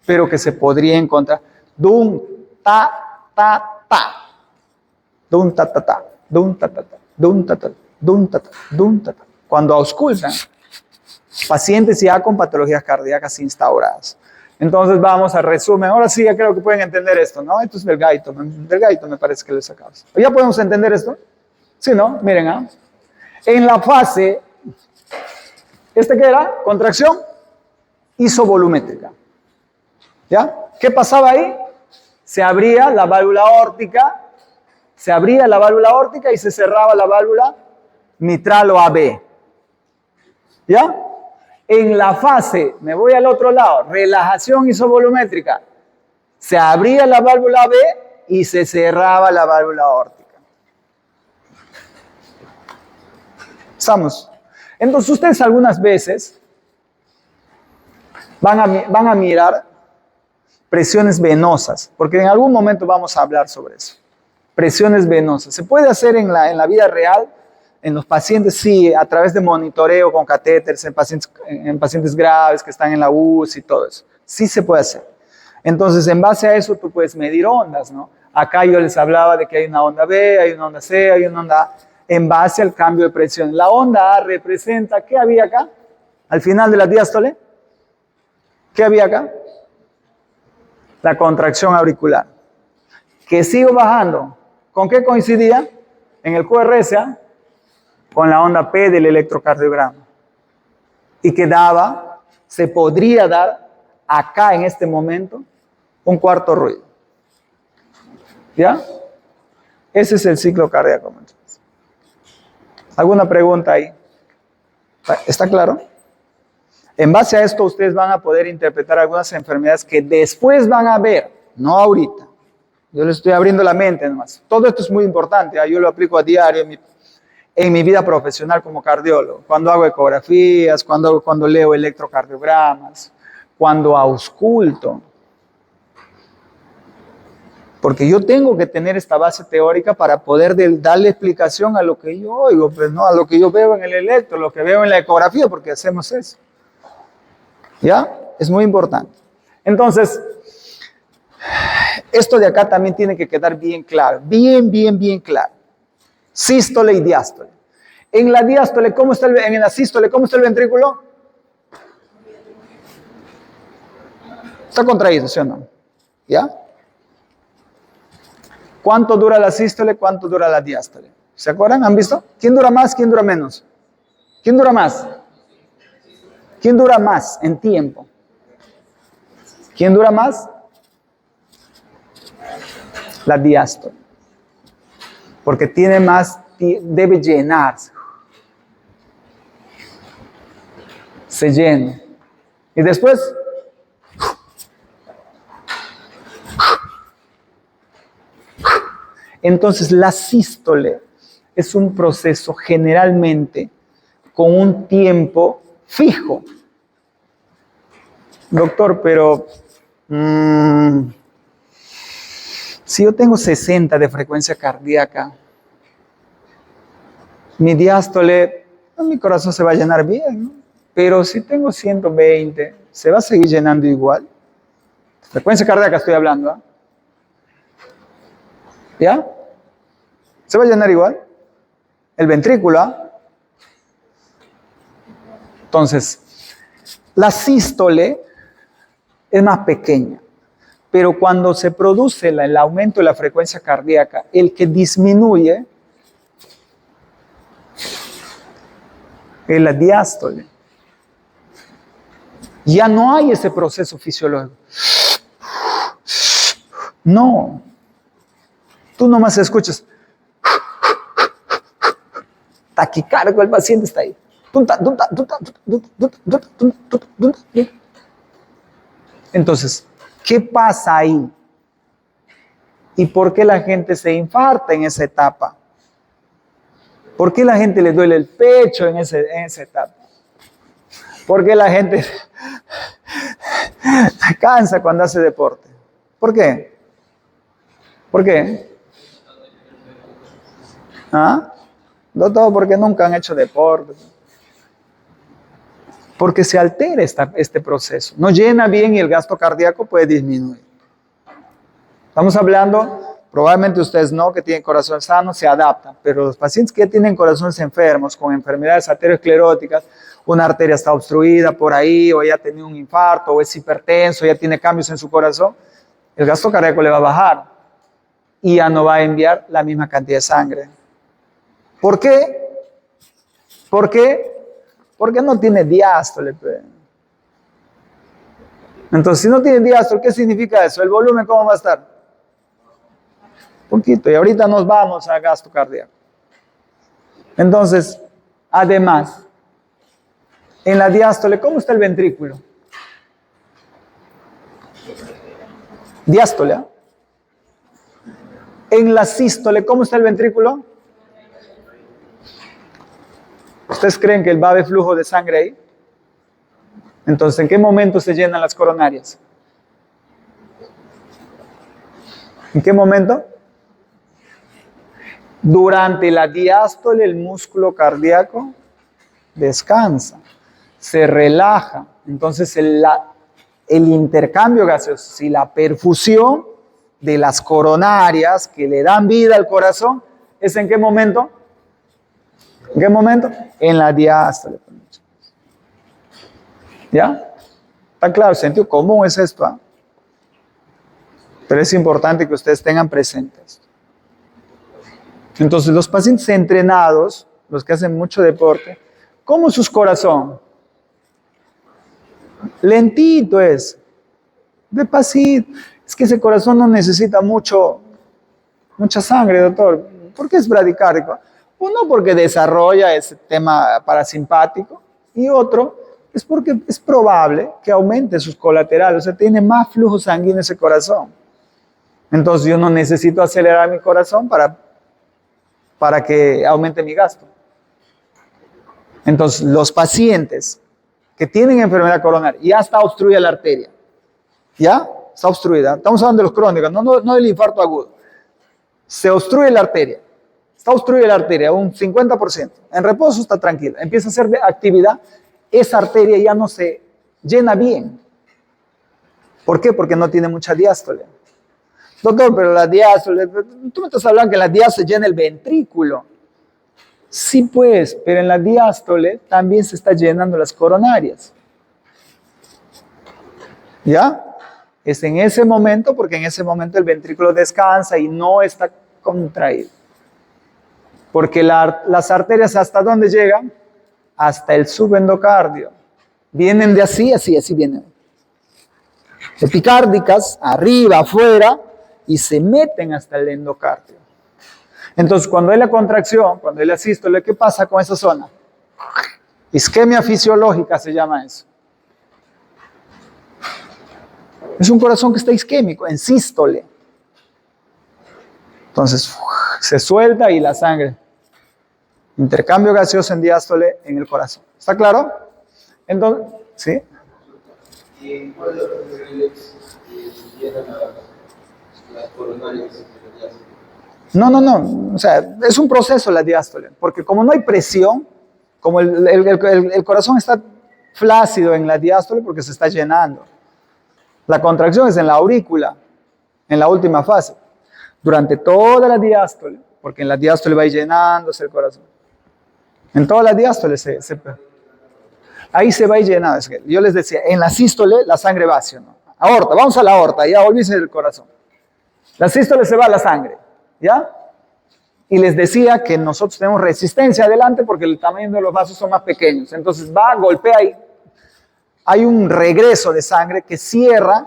pero que se podría encontrar. Dum, ta, ta, ta. Dum, ta, ta, ta. Dum, ta, ta, ta. Dum, ta, ta, dum, ta, ta, dum, ta, ta. Cuando auscultan pacientes ya con patologías cardíacas instauradas. Entonces vamos a resumen. Ahora sí ya creo que pueden entender esto, ¿no? Esto es del gaito me parece que les sacamos. ¿Ya podemos entender esto? Sí, ¿no? Miren, ¿ah? En la fase, ¿qué era? Contracción isovolumétrica. ¿Ya? ¿Qué pasaba ahí? Se abría la válvula aórtica, y se cerraba la válvula mitral o AB. ¿Ya? En la fase, me voy al otro lado, relajación isovolumétrica, se abría la válvula AB y se cerraba la válvula aórtica. ¿Estamos? Entonces ustedes algunas veces van a mirar presiones venosas, porque en algún momento vamos a hablar sobre eso. Presiones venosas. ¿Se puede hacer en la vida real? En los pacientes, sí, a través de monitoreo con catéteres, en pacientes graves que están en la UCI y todo eso. Sí se puede hacer. Entonces, en base a eso, tú puedes medir ondas, ¿no? Acá yo les hablaba de que hay una onda B, hay una onda C, hay una onda A, en base al cambio de presión. La onda A representa, ¿qué había acá? Al final de la diástole, ¿qué había acá? La contracción auricular. Que sigo bajando. ¿Con qué coincidía? En el QRSA, con la onda P del electrocardiograma. Y que daba, se podría dar acá en este momento, un cuarto ruido. ¿Ya? Ese es el ciclo cardíaco. ¿Alguna pregunta ahí? ¿Está claro? En base a esto, ustedes van a poder interpretar algunas enfermedades que después van a ver, no ahorita. Yo les estoy abriendo la mente nomás. Todo esto es muy importante. Yo lo aplico a diario en mi vida profesional como cardiólogo. Cuando hago ecografías, cuando leo electrocardiogramas, cuando ausculto. Porque yo tengo que tener esta base teórica para poder darle explicación a lo que yo oigo, pues no a lo que yo veo en el electro, lo que veo en la ecografía, porque hacemos eso. ¿Ya? Es muy importante. Entonces, esto de acá también tiene que quedar bien claro, bien claro. Sístole y diástole. En la diástole, en la sístole, ¿cómo está el ventrículo? Está contraído, ¿sí o no? ¿Ya? ¿Cuánto dura la sístole? ¿Cuánto dura la diástole? ¿Se acuerdan? ¿Han visto? ¿Quién dura más? ¿Quién dura menos? ¿Quién dura más? ¿Quién dura más en tiempo? ¿Quién dura más? La diástole. Porque tiene más, debe llenarse. Se llena. Y después, entonces la sístole es un proceso generalmente con un tiempo fijo. Doctor, pero si yo tengo 60 de frecuencia cardíaca, mi diástole, mi corazón se va a llenar bien, ¿no? Pero si tengo 120, ¿se va a seguir llenando igual? Frecuencia cardíaca estoy hablando, ¿eh? ¿Ya? ¿Se va a llenar igual? El ventrículo, ¿eh? Entonces, la sístole es más pequeña, pero cuando se produce el aumento de la frecuencia cardíaca, el que disminuye es la diástole. Ya no hay ese proceso fisiológico. No. Tú nomás escuchas. Taquicardio, el paciente está ahí. Entonces, ¿qué pasa ahí? ¿Y por qué la gente se infarta en esa etapa? ¿Por qué la gente le duele el pecho en esa etapa? ¿Por qué la gente cansa cuando hace deporte? ¿Por qué? ¿Por qué? ¿Ah? No todo porque nunca han hecho deporte. Porque se altera este proceso. No llena bien y el gasto cardíaco puede disminuir. Estamos hablando, probablemente ustedes no, que tienen corazón sano, se adaptan. Pero los pacientes que tienen corazones enfermos, con enfermedades arterioscleróticas, una arteria está obstruida por ahí, o ya ha tenido un infarto, o es hipertenso, ya tiene cambios en su corazón, el gasto cardíaco le va a bajar y ya no va a enviar la misma cantidad de sangre. ¿Por qué? ¿Por qué? Porque no tiene diástole. Entonces, si no tiene diástole, ¿qué significa eso? ¿El volumen cómo va a estar? Poquito. Y ahorita nos vamos a gasto cardíaco. Entonces, además, en la diástole, ¿cómo está el ventrículo? Diástole, ¿eh? En la sístole, ¿cómo está el ventrículo? ¿Ustedes creen que va a haber flujo de sangre ahí? Entonces, ¿en qué momento se llenan las coronarias? ¿En qué momento? Durante la diástole el músculo cardíaco descansa, se relaja. Entonces el intercambio gaseoso y la perfusión de las coronarias que le dan vida al corazón, ¿es en qué momento? ¿En qué momento? En la diástole. ¿Ya? Está claro, el sentido común es esto, ¿eh? Pero es importante que ustedes tengan presente esto. Entonces, los pacientes entrenados, los que hacen mucho deporte, ¿cómo es su corazón? Lentito es, despacito. Es que ese corazón no necesita mucha sangre, doctor. ¿Por qué es bradicárdico? Uno, porque desarrolla ese tema parasimpático, y otro es porque es probable que aumente sus colaterales, o sea, tiene más flujo sanguíneo ese corazón. Entonces yo no necesito acelerar mi corazón para que aumente mi gasto. Entonces los pacientes que tienen enfermedad coronaria, ya está obstruida la arteria, ya está obstruida, estamos hablando de los crónicos, no del infarto agudo, se obstruye la arteria, está obstruida la arteria un 50%, en reposo está tranquila, empieza a hacer actividad, esa arteria ya no se llena bien. ¿Por qué? Porque no tiene mucha diástole. Doctor, pero la diástole, tú me estás hablando que la diástole llena el ventrículo. Sí, pues, pero en la diástole también se está llenando las coronarias. ¿Ya? Es en ese momento, porque en ese momento el ventrículo descansa y no está contraído. Porque las arterias, ¿hasta dónde llegan? Hasta el subendocardio. Vienen de así vienen. Epicárdicas, arriba, afuera, y se meten hasta el endocardio. Entonces, cuando hay la contracción, cuando hay la sístole, ¿qué pasa con esa zona? Isquemia fisiológica se llama eso. Es un corazón que está isquémico, en sístole. Entonces, se suelta y la sangre. Intercambio gaseoso en diástole en el corazón. ¿Está claro? Entonces, ¿sí? ¿Y cuál de los niveles llegan a las coronarias? No. O sea, es un proceso la diástole, porque como no hay presión, como el corazón está flácido en la diástole porque se está llenando. La contracción es en la aurícula, en la última fase. Durante toda la diástole, porque en la diástole va llenándose el corazón. En toda la diástole ahí se va llenando. Yo les decía, en la sístole la sangre va hacia, ¿no? Aorta, vamos a la aorta, ya olvídense del corazón. La sístole se va a la sangre, ¿ya? Y les decía que nosotros tenemos resistencia adelante porque el tamaño de los vasos son más pequeños. Entonces va, golpea ahí. Hay un regreso de sangre que cierra.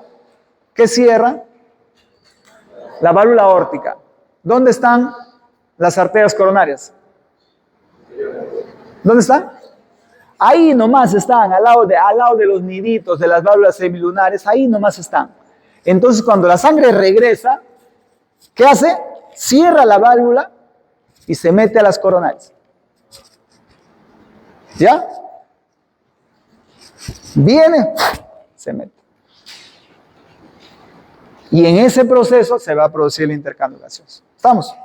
¿Qué cierra? La válvula aórtica. ¿Dónde están las arterias coronarias? ¿Dónde están? Ahí nomás están, al lado de los niditos de las válvulas semilunares, ahí nomás están. Entonces, cuando la sangre regresa, ¿qué hace? Cierra la válvula y se mete a las coronarias. ¿Ya? Viene, se mete. Y en ese proceso se va a producir el intercambio gaseoso. ¿Estamos?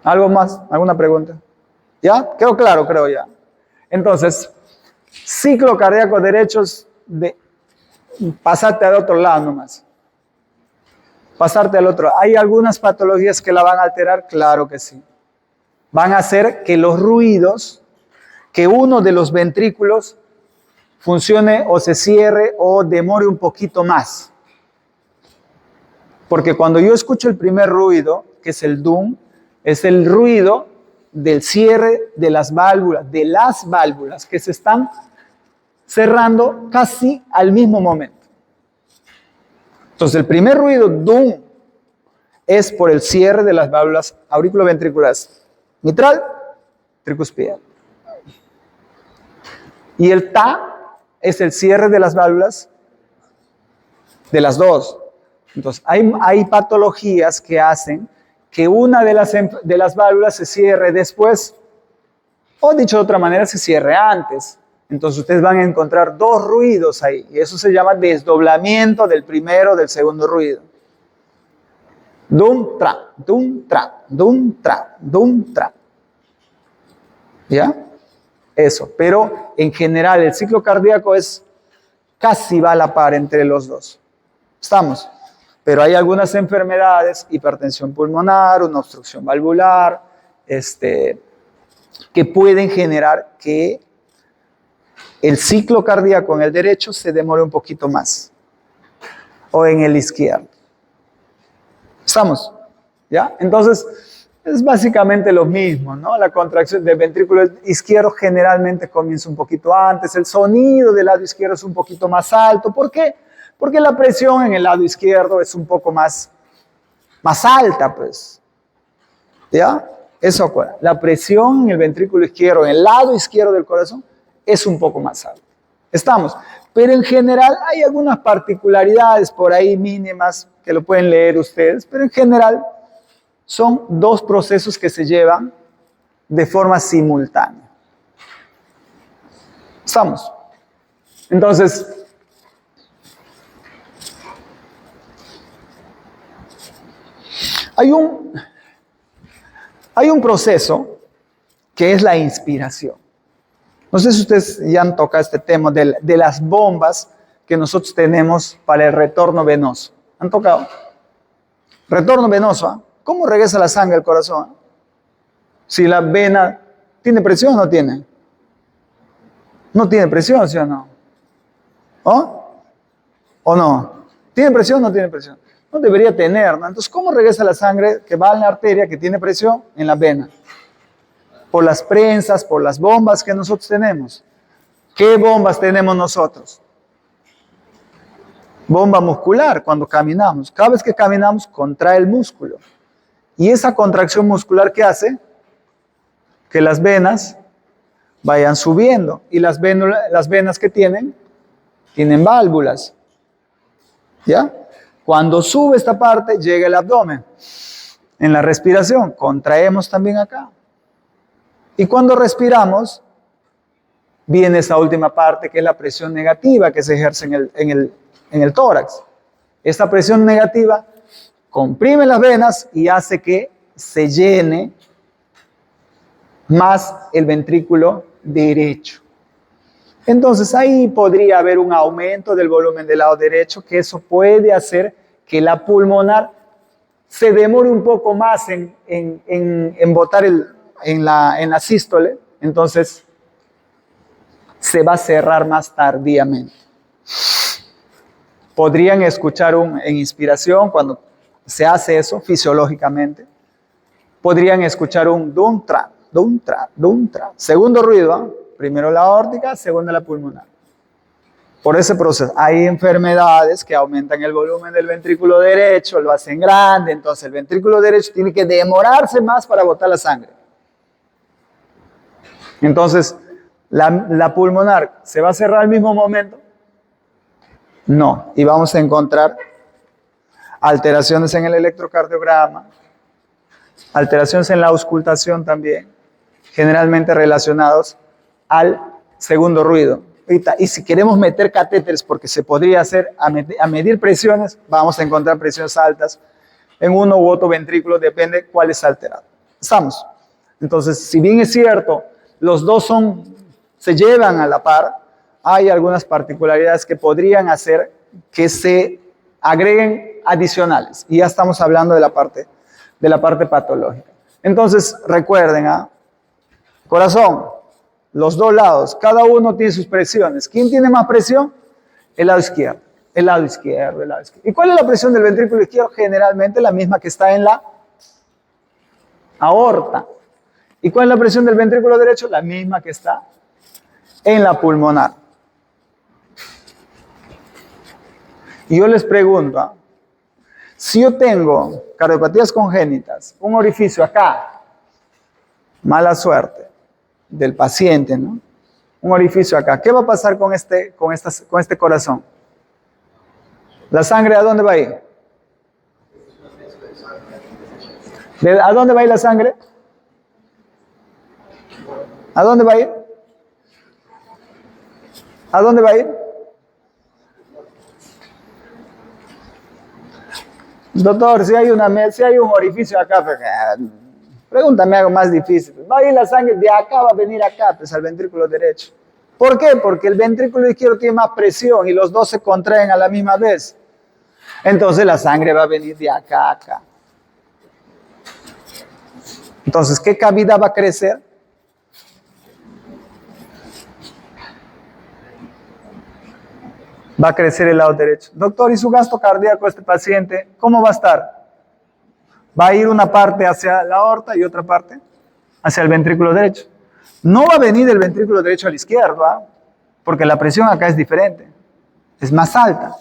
¿Algo más? ¿Alguna pregunta? ¿Ya? ¿Quedó claro? Creo ya. Entonces, ciclo cardíaco derecho es de pasarte al otro lado nomás. Pasarte al otro. ¿Hay algunas patologías que la van a alterar? Claro que sí. Van a hacer que los ruidos, que uno de los ventrículos funcione o se cierre o demore un poquito más. Porque cuando yo escucho el primer ruido, que es el DUM, es el ruido del cierre de las válvulas que se están cerrando casi al mismo momento. Entonces el primer ruido, DUM, es por el cierre de las válvulas auriculoventriculares mitral, tricuspidal. Y el TA es el cierre de las válvulas de las dos, Entonces, hay patologías que hacen que una de las válvulas se cierre después, o dicho de otra manera, se cierre antes. Entonces, ustedes van a encontrar dos ruidos ahí, y eso se llama desdoblamiento del primero o del segundo ruido. Dum, tra, dum, tra, dum, tra, dum, tra. ¿Ya? Eso, pero en general el ciclo cardíaco casi va a la par entre los dos. ¿Estamos? Pero hay algunas enfermedades, hipertensión pulmonar, una obstrucción valvular, que pueden generar que el ciclo cardíaco en el derecho se demore un poquito más, o en el izquierdo. ¿Estamos? ¿Ya? Entonces, es básicamente lo mismo, ¿no? La contracción del ventrículo izquierdo generalmente comienza un poquito antes, el sonido del lado izquierdo es un poquito más alto. ¿Por qué? Porque la presión en el lado izquierdo es un poco más alta, pues. ¿Ya? Eso acuerda. La presión en el ventrículo izquierdo, en el lado izquierdo del corazón, es un poco más alta. ¿Estamos? Pero en general hay algunas particularidades por ahí mínimas que lo pueden leer ustedes, pero en general son dos procesos que se llevan de forma simultánea. ¿Estamos? Entonces, hay un proceso que es la inspiración. No sé si ustedes ya han tocado este tema de las bombas que nosotros tenemos para el retorno venoso. ¿Han tocado? Retorno venoso, ¿eh? ¿Cómo regresa la sangre al corazón? Si la vena tiene presión o no tiene. No tiene presión, ¿sí o no? ¿O no? ¿Tiene presión o no tiene presión? No debería tener, ¿no? Entonces, ¿cómo regresa la sangre que va en la arteria que tiene presión? En la vena. Por las prensas, por las bombas que nosotros tenemos. ¿Qué bombas tenemos nosotros? Bomba muscular cuando caminamos. Cada vez que caminamos contrae el músculo. Y esa contracción muscular, ¿qué hace? Que las venas vayan subiendo. Y las venas que tienen válvulas. ¿Ya? Cuando sube esta parte, llega el abdomen. En la respiración, contraemos también acá. Y cuando respiramos, viene esa última parte que es la presión negativa que se ejerce en el tórax. Esta presión negativa comprime las venas y hace que se llene más el ventrículo derecho. Entonces ahí podría haber un aumento del volumen del lado derecho, que eso puede hacer que la pulmonar se demore un poco más en botar en la sístole, entonces se va a cerrar más tardíamente. Podrían escuchar en inspiración, cuando se hace eso fisiológicamente, podrían escuchar un dum tra, dum tra, dum tra. Segundo ruido, ¿eh? Primero la aórtica, segundo la pulmonar. Por ese proceso, hay enfermedades que aumentan el volumen del ventrículo derecho, lo hacen grande, entonces el ventrículo derecho tiene que demorarse más para botar la sangre. Entonces, ¿la pulmonar se va a cerrar al mismo momento? No, y vamos a encontrar alteraciones en el electrocardiograma, alteraciones en la auscultación también, generalmente relacionados al segundo ruido. Y si queremos meter catéteres, porque se podría hacer a medir presiones, vamos a encontrar presiones altas en uno u otro ventrículo, depende cuál es alterado. ¿Estamos? Entonces, si bien es cierto, los dos se llevan a la par, hay algunas particularidades que podrían hacer que se agreguen adicionales. Y ya estamos hablando de la parte patológica. Entonces, recuerden, corazón, los dos lados, cada uno tiene sus presiones. ¿Quién tiene más presión? El lado izquierdo. El lado izquierdo, el lado izquierdo. ¿Y cuál es la presión del ventrículo izquierdo? Generalmente la misma que está en la aorta. ¿Y cuál es la presión del ventrículo derecho? La misma que está en la pulmonar. Y yo les pregunto, si yo tengo cardiopatías congénitas, un orificio acá, mala suerte del paciente, ¿no? Un orificio acá, ¿qué va a pasar con este corazón? ¿La sangre a dónde va a ir? ¿A dónde va a ir la sangre? ¿A dónde va a ir? ¿A dónde va a ir? Doctor, si hay un orificio acá, pregúntame algo más difícil. Va a ir la sangre de acá, va a venir acá, pues al ventrículo derecho. ¿Por qué? Porque el ventrículo izquierdo tiene más presión y los dos se contraen a la misma vez. Entonces la sangre va a venir de acá a acá. Entonces, ¿qué cavidad va a crecer? Va a crecer el lado derecho. Doctor, ¿y su gasto cardíaco este paciente? ¿Cómo va a estar? Va a ir una parte hacia la aorta y otra parte hacia el ventrículo derecho. No va a venir del ventrículo derecho al izquierdo, ¿eh? Porque la presión acá es diferente, es más alta.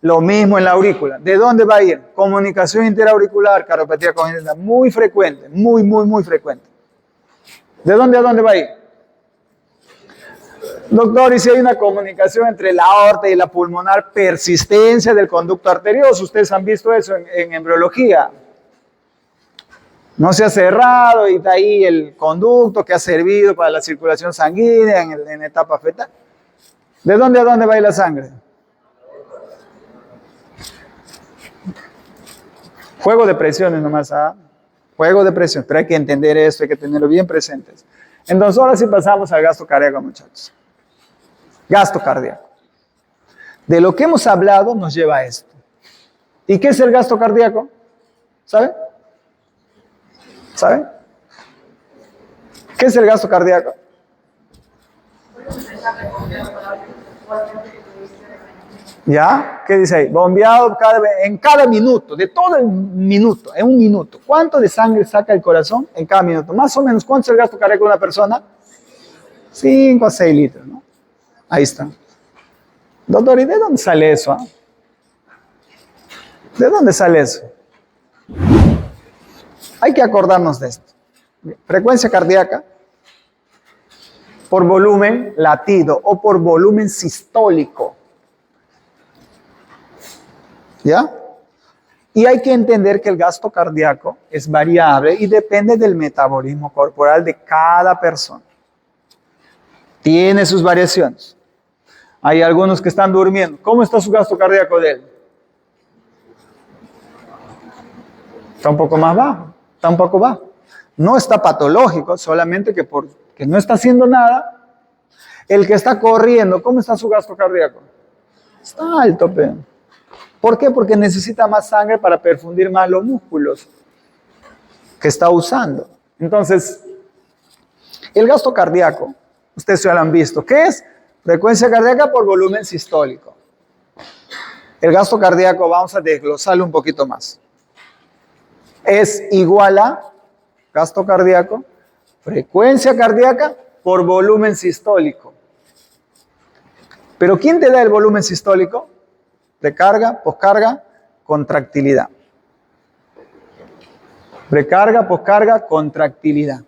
Lo mismo en la aurícula. ¿De dónde va a ir? Comunicación interauricular, cardiopatía congénita, muy frecuente, muy frecuente. ¿De dónde a dónde va a ir? Doctor, ¿y si hay una comunicación entre la aorta y la pulmonar, persistencia del conducto arterioso? Ustedes han visto eso en embriología. No se ha cerrado y está ahí el conducto que ha servido para la circulación sanguínea en etapa fetal. ¿De dónde a dónde va a ir la sangre? Juego de presiones nomás, ¿ah? Juego de presión, pero hay que entender esto, hay que tenerlo bien presentes. Entonces, ahora sí pasamos al gasto cardíaco, muchachos. Gasto cardíaco. De lo que hemos hablado nos lleva a esto. ¿Y qué es el gasto cardíaco? ¿Sabe? ¿Sabe? ¿Qué es el gasto cardíaco? ¿Ya? ¿Qué dice ahí? Bombeado en cada minuto, de todo el minuto, en un minuto. ¿Cuánto de sangre saca el corazón en cada minuto? Más o menos, ¿cuánto es el gasto cardíaco de una persona? 5 a 6 litros, ¿no? Ahí está. Doctor, ¿y de dónde sale eso? ¿Ah? ¿De dónde sale eso? Hay que acordarnos de esto. Frecuencia cardíaca por volumen latido o por volumen sistólico. ¿Ya? Y hay que entender que el gasto cardíaco es variable y depende del metabolismo corporal de cada persona. Tiene sus variaciones. Hay algunos que están durmiendo. ¿Cómo está su gasto cardíaco de él? Está un poco más bajo. Está un poco bajo. No está patológico, solamente que porque no está haciendo nada. El que está corriendo, ¿cómo está su gasto cardíaco? Está alto, pero. ¿Por qué? Porque necesita más sangre para perfundir más los músculos que está usando. Entonces, el gasto cardíaco, ustedes ya lo han visto. ¿Qué es? Frecuencia cardíaca por volumen sistólico. El gasto cardíaco, vamos a desglosarlo un poquito más. Es igual a gasto cardíaco, frecuencia cardíaca por volumen sistólico. ¿Pero quién te da el volumen sistólico? Precarga, poscarga, contractilidad. Precarga, poscarga, contractilidad.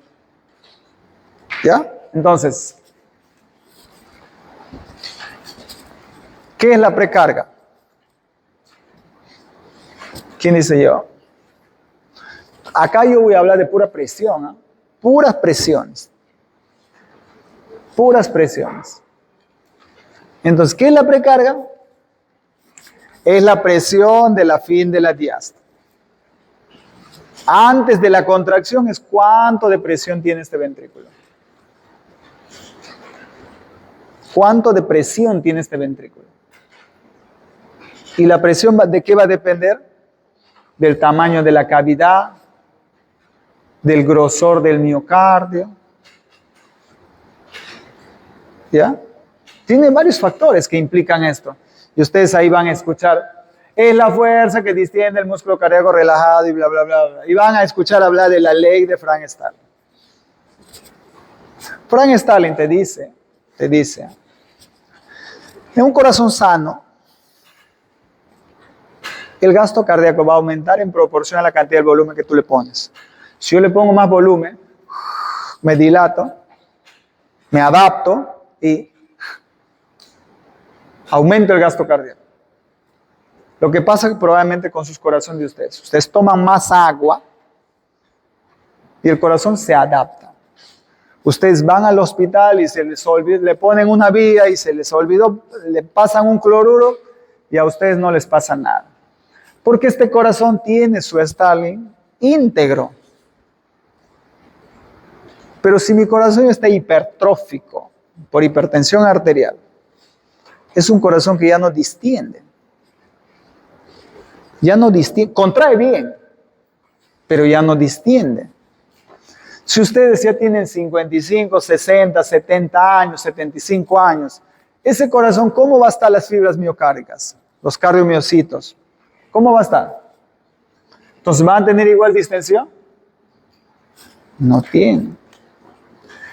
¿Ya? Entonces, ¿qué es la precarga? ¿Quién dice yo? Acá yo voy a hablar de pura presión, ¿eh? Puras presiones. Puras presiones. Entonces, ¿qué es la precarga? Es la presión de la fin de la diástole. Antes de la contracción es cuánto de presión tiene este ventrículo. ¿Cuánto de presión tiene este ventrículo? ¿Y la presión de qué va a depender? Del tamaño de la cavidad, del grosor del miocardio. ¿Ya? Tiene varios factores que implican esto. Y ustedes ahí van a escuchar, es la fuerza que distiende el músculo cardíaco relajado y bla, bla, bla, bla. Y van a escuchar hablar de la ley de Frank Starling. Frank Starling te dice, en un corazón sano, el gasto cardíaco va a aumentar en proporción a la cantidad de volumen que tú le pones. Si yo le pongo más volumen, me dilato, me adapto y aumento el gasto cardíaco. Lo que pasa probablemente con sus corazones de ustedes. Ustedes toman más agua y el corazón se adapta. Ustedes van al hospital y se les olvida, le ponen una vía y se les olvidó, le pasan un cloruro y a ustedes no les pasa nada. Porque este corazón tiene su Starling íntegro. Pero si mi corazón está hipertrófico por hipertensión arterial, es un corazón que ya no distiende. Ya no distiende, contrae bien, pero ya no distiende. Si ustedes ya tienen 55, 60, 70 años, 75 años, ese corazón, ¿cómo va a estar las fibras miocárdicas? Los cardiomiocitos. ¿Cómo va a estar? Entonces, ¿van a tener igual distensión? No tienen.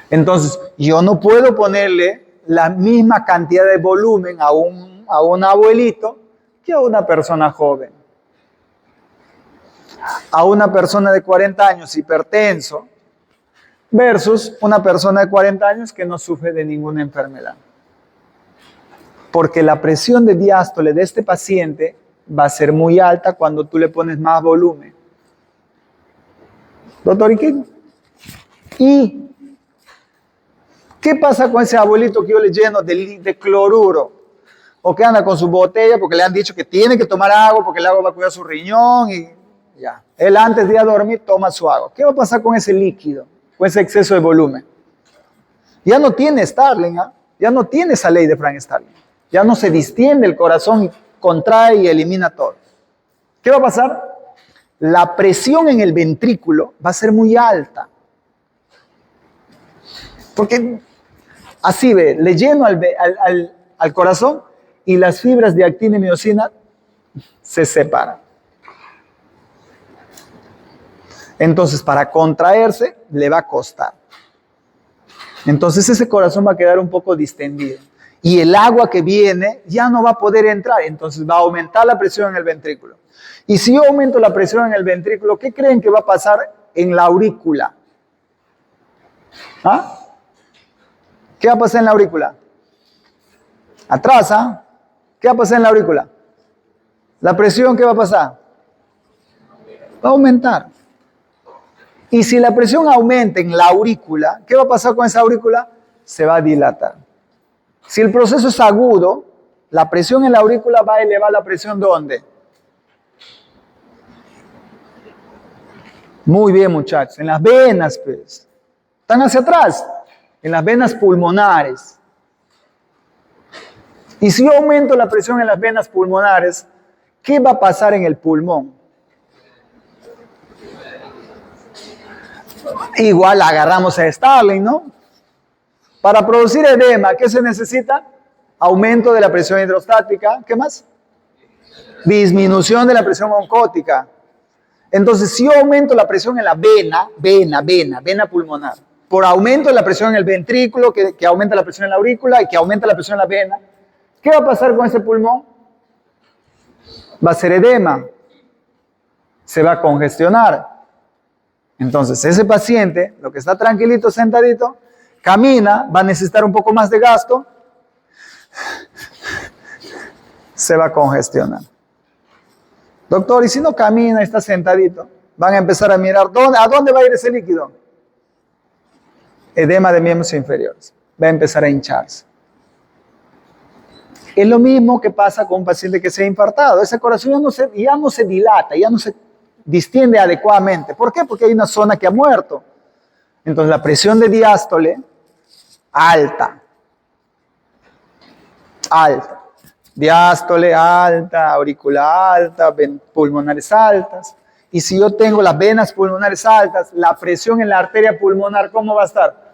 Entonces, yo no puedo ponerle la misma cantidad de volumen a un abuelito que a una persona joven. A una persona de 40 años hipertenso versus una persona de 40 años que no sufre de ninguna enfermedad. Porque la presión de diástole de este paciente va a ser muy alta cuando tú le pones más volumen. Doctor, ¿y qué pasa con ese abuelito que yo le lleno de cloruro? O que anda con su botella porque le han dicho que tiene que tomar agua porque el agua va a cuidar su riñón y ya. Él antes de ir a dormir toma su agua. ¿Qué va a pasar con ese líquido? Con ese exceso de volumen. Ya no tiene Starling, ¿eh? Ya no tiene esa ley de Frank Starling. Ya no se distiende el corazón y contrae y elimina todo. ¿Qué va a pasar? La presión en el ventrículo va a ser muy alta. Porque así ve, le lleno al corazón y las fibras de actina y miocina se separan. Entonces, para contraerse, le va a costar. Entonces, ese corazón va a quedar un poco distendido. Y el agua que viene ya no va a poder entrar. Entonces, va a aumentar la presión en el ventrículo. Y si yo aumento la presión en el ventrículo, ¿qué creen que va a pasar en la aurícula? ¿Ah? ¿Qué va a pasar en la aurícula? Atrás, ¿ah? ¿Qué va a pasar en la aurícula? La presión, ¿qué va a pasar? Va a aumentar. Y si la presión aumenta en la aurícula, ¿qué va a pasar con esa aurícula? Se va a dilatar. Si el proceso es agudo, la presión en la aurícula va a elevar la presión ¿dónde? Muy bien, muchachos. En las venas, pues. Están hacia atrás. En las venas pulmonares. Y si yo aumento la presión en las venas pulmonares, ¿qué va a pasar en el pulmón? Igual agarramos a Starling, ¿no? Para producir edema, ¿qué se necesita? Aumento de la presión hidrostática. ¿Qué más? Disminución de la presión oncótica. Entonces, si yo aumento la presión en la vena pulmonar, por aumento de la presión en el ventrículo, que aumenta la presión en la aurícula y que aumenta la presión en la vena, ¿qué va a pasar con ese pulmón? Va a ser edema. Se va a congestionar. Entonces, ese paciente, lo que está tranquilito, sentadito, camina, va a necesitar un poco más de gasto, se va a congestionar. Doctor, ¿y si no camina y está sentadito? Van a empezar a mirar, ¿a dónde va a ir ese líquido? Edema de miembros inferiores. Va a empezar a hincharse. Es lo mismo que pasa con un paciente que se ha infartado. Ese corazón ya no se dilata, ya no se distiende adecuadamente. ¿Por qué? Porque hay una zona que ha muerto. Entonces la presión de diástole, alta. Alta. Diástole alta, auricular alta, pulmonares altas. Y si yo tengo las venas pulmonares altas, la presión en la arteria pulmonar, ¿cómo va a estar?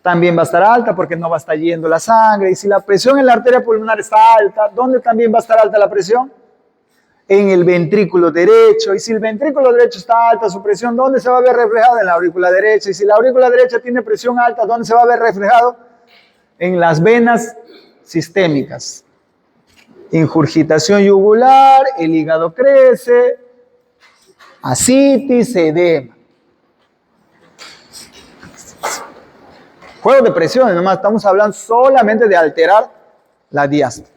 También va a estar alta porque no va a estar yendo la sangre. Y si la presión en la arteria pulmonar está alta, ¿dónde también va a estar alta la presión? En el ventrículo derecho. Y si el ventrículo derecho está alta, su presión, ¿dónde se va a ver reflejada? En la aurícula derecha. Y si la aurícula derecha tiene presión alta, ¿dónde se va a ver reflejado? En las venas sistémicas. Ingurgitación yugular, el hígado crece, ascitis, edema. Juego de presiones, nomás estamos hablando solamente de alterar la diástole.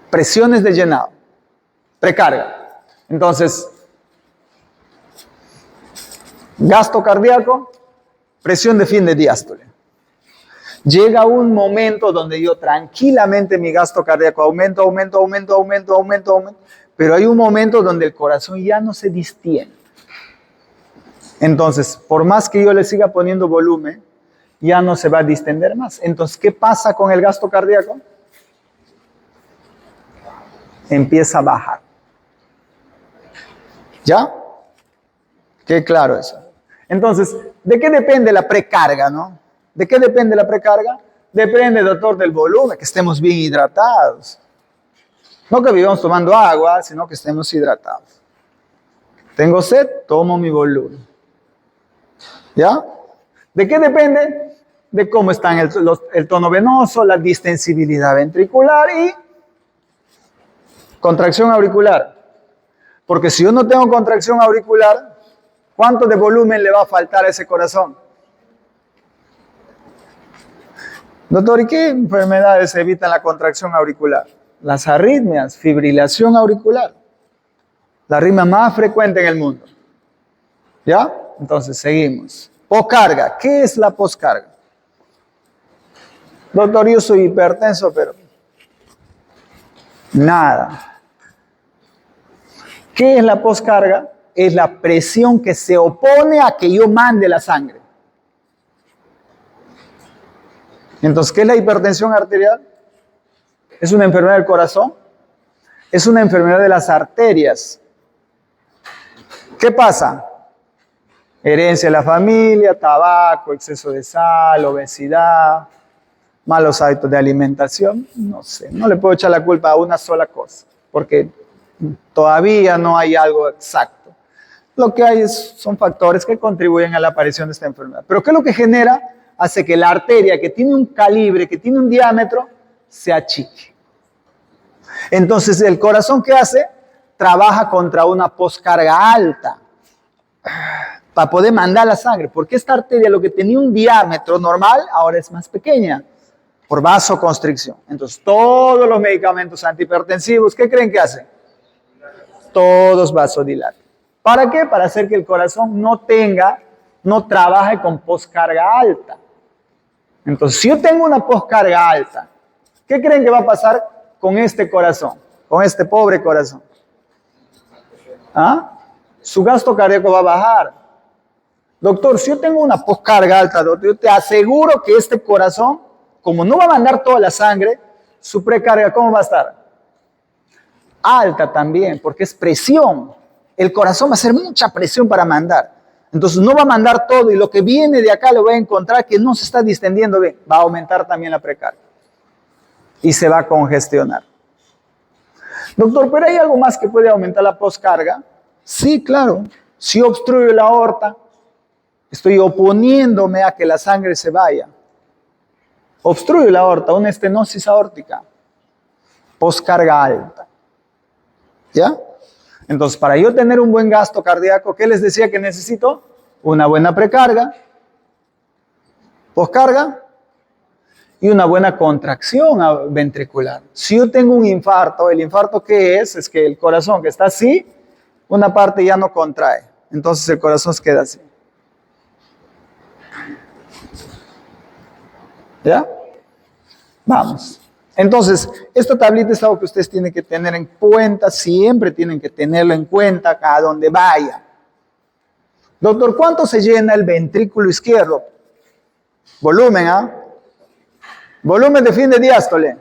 presiones de llenado, precarga. Entonces, gasto cardíaco, presión de fin de diástole. Llega un momento donde yo tranquilamente mi gasto cardíaco aumenta, pero hay un momento donde el corazón ya no se distiende. Entonces, por más que yo le siga poniendo volumen, ya no se va a distender más. Entonces, ¿qué pasa con el gasto cardíaco? Empieza a bajar. ¿Ya? Qué claro eso. Entonces, ¿de qué depende la precarga, no? ¿De qué depende la precarga? Depende, doctor, del volumen, que estemos bien hidratados. No que vivamos tomando agua, sino que estemos hidratados. Tengo sed, tomo mi volumen. ¿Ya? ¿De qué depende? De cómo está el tono venoso, la distensibilidad ventricular y contracción auricular. Porque si yo no tengo contracción auricular, ¿cuánto de volumen le va a faltar a ese corazón? Doctor, ¿y qué enfermedades evitan la contracción auricular? Las arritmias, fibrilación auricular. La arritmia más frecuente en el mundo. ¿Ya? Entonces, seguimos. Poscarga. ¿Qué es la poscarga? Doctor, yo soy hipertenso, pero nada. ¿Qué es la poscarga? Es la presión que se opone a que yo mande la sangre. Entonces, ¿qué es la hipertensión arterial? Es una enfermedad del corazón. Es una enfermedad de las arterias. ¿Qué pasa? Herencia de la familia, tabaco, exceso de sal, obesidad, malos hábitos de alimentación. No sé, no le puedo echar la culpa a una sola cosa, porque todavía no hay algo exacto. Lo que hay son factores que contribuyen a la aparición de esta enfermedad. Pero ¿qué es lo que genera? Hace que la arteria, que tiene un calibre, que tiene un diámetro, se achique. Entonces, ¿el corazón qué hace? Trabaja contra una poscarga alta para poder mandar la sangre. Porque esta arteria, lo que tenía un diámetro normal, ahora es más pequeña, por vasoconstricción. Entonces, todos los medicamentos antihipertensivos, ¿qué creen que hacen? Todos vasodilatan. ¿Para qué? Para hacer que el corazón no trabaje con poscarga alta. Entonces, si yo tengo una poscarga alta, ¿qué creen que va a pasar con este corazón? Con este pobre corazón. ¿Ah? Su gasto cardíaco va a bajar. Doctor, si yo tengo una poscarga alta, doctor, yo te aseguro que este corazón, como no va a mandar toda la sangre, su precarga, ¿cómo va a estar? Alta también, porque es presión. El corazón va a hacer mucha presión para mandar. Entonces no va a mandar todo y lo que viene de acá lo va a encontrar que no se está distendiendo bien. Va a aumentar también la precarga. Y se va a congestionar. Doctor, ¿pero hay algo más que puede aumentar la poscarga? Sí, claro. Si obstruyo la aorta, estoy oponiéndome a que la sangre se vaya. Obstruyo la aorta, una estenosis aórtica. Poscarga alta. ¿Ya? Entonces, para yo tener un buen gasto cardíaco, ¿qué les decía que necesito? Una buena precarga, poscarga y una buena contracción ventricular. Si yo tengo un infarto, ¿el infarto qué es? Es que el corazón que está así, una parte ya no contrae. Entonces el corazón se queda así. ¿Ya? Vamos. Entonces, esta tablita es algo que ustedes tienen que tener en cuenta, siempre tienen que tenerlo en cuenta a donde vaya. Doctor, ¿cuánto se llena el ventrículo izquierdo? Volumen, ¿ah? Volumen de fin de diástole.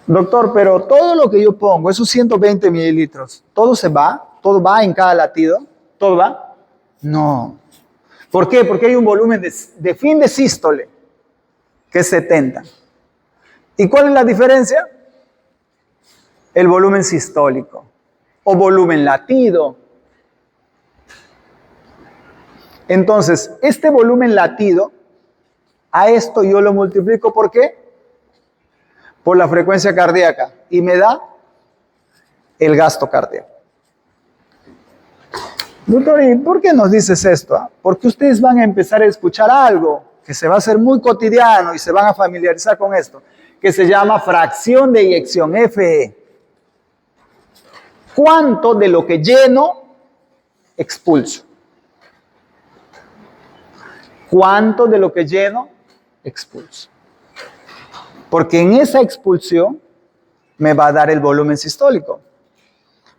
Doctor, pero todo lo que yo pongo, esos 120 mililitros, ¿todo se va? ¿Todo va en cada latido? ¿Todo va? No. ¿Por qué? Porque hay un volumen de fin de sístole, que es 70. ¿Y cuál es la diferencia? El volumen sistólico o volumen latido. Entonces, este volumen latido, a esto yo lo multiplico, ¿por qué? Por la frecuencia cardíaca y me da el gasto cardíaco. Doctor, ¿y por qué nos dices esto? Porque ustedes van a empezar a escuchar algo que se va a hacer muy cotidiano y se van a familiarizar con esto. que se llama fracción de eyección, FE. ¿Cuánto de lo que lleno expulso? ¿Cuánto de lo que lleno expulso? Porque en esa expulsión me va a dar el volumen sistólico.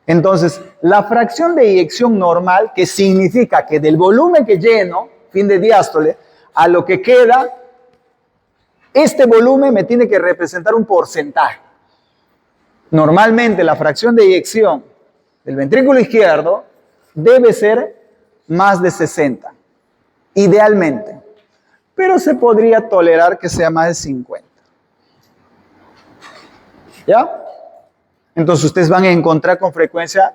Entonces, la fracción de eyección normal, que significa que del volumen que lleno, fin de diástole, a lo que queda, este volumen me tiene que representar un porcentaje. Normalmente la fracción de eyección del ventrículo izquierdo debe ser más de 60, idealmente. Pero se podría tolerar que sea más de 50. ¿Ya? Entonces ustedes van a encontrar con frecuencia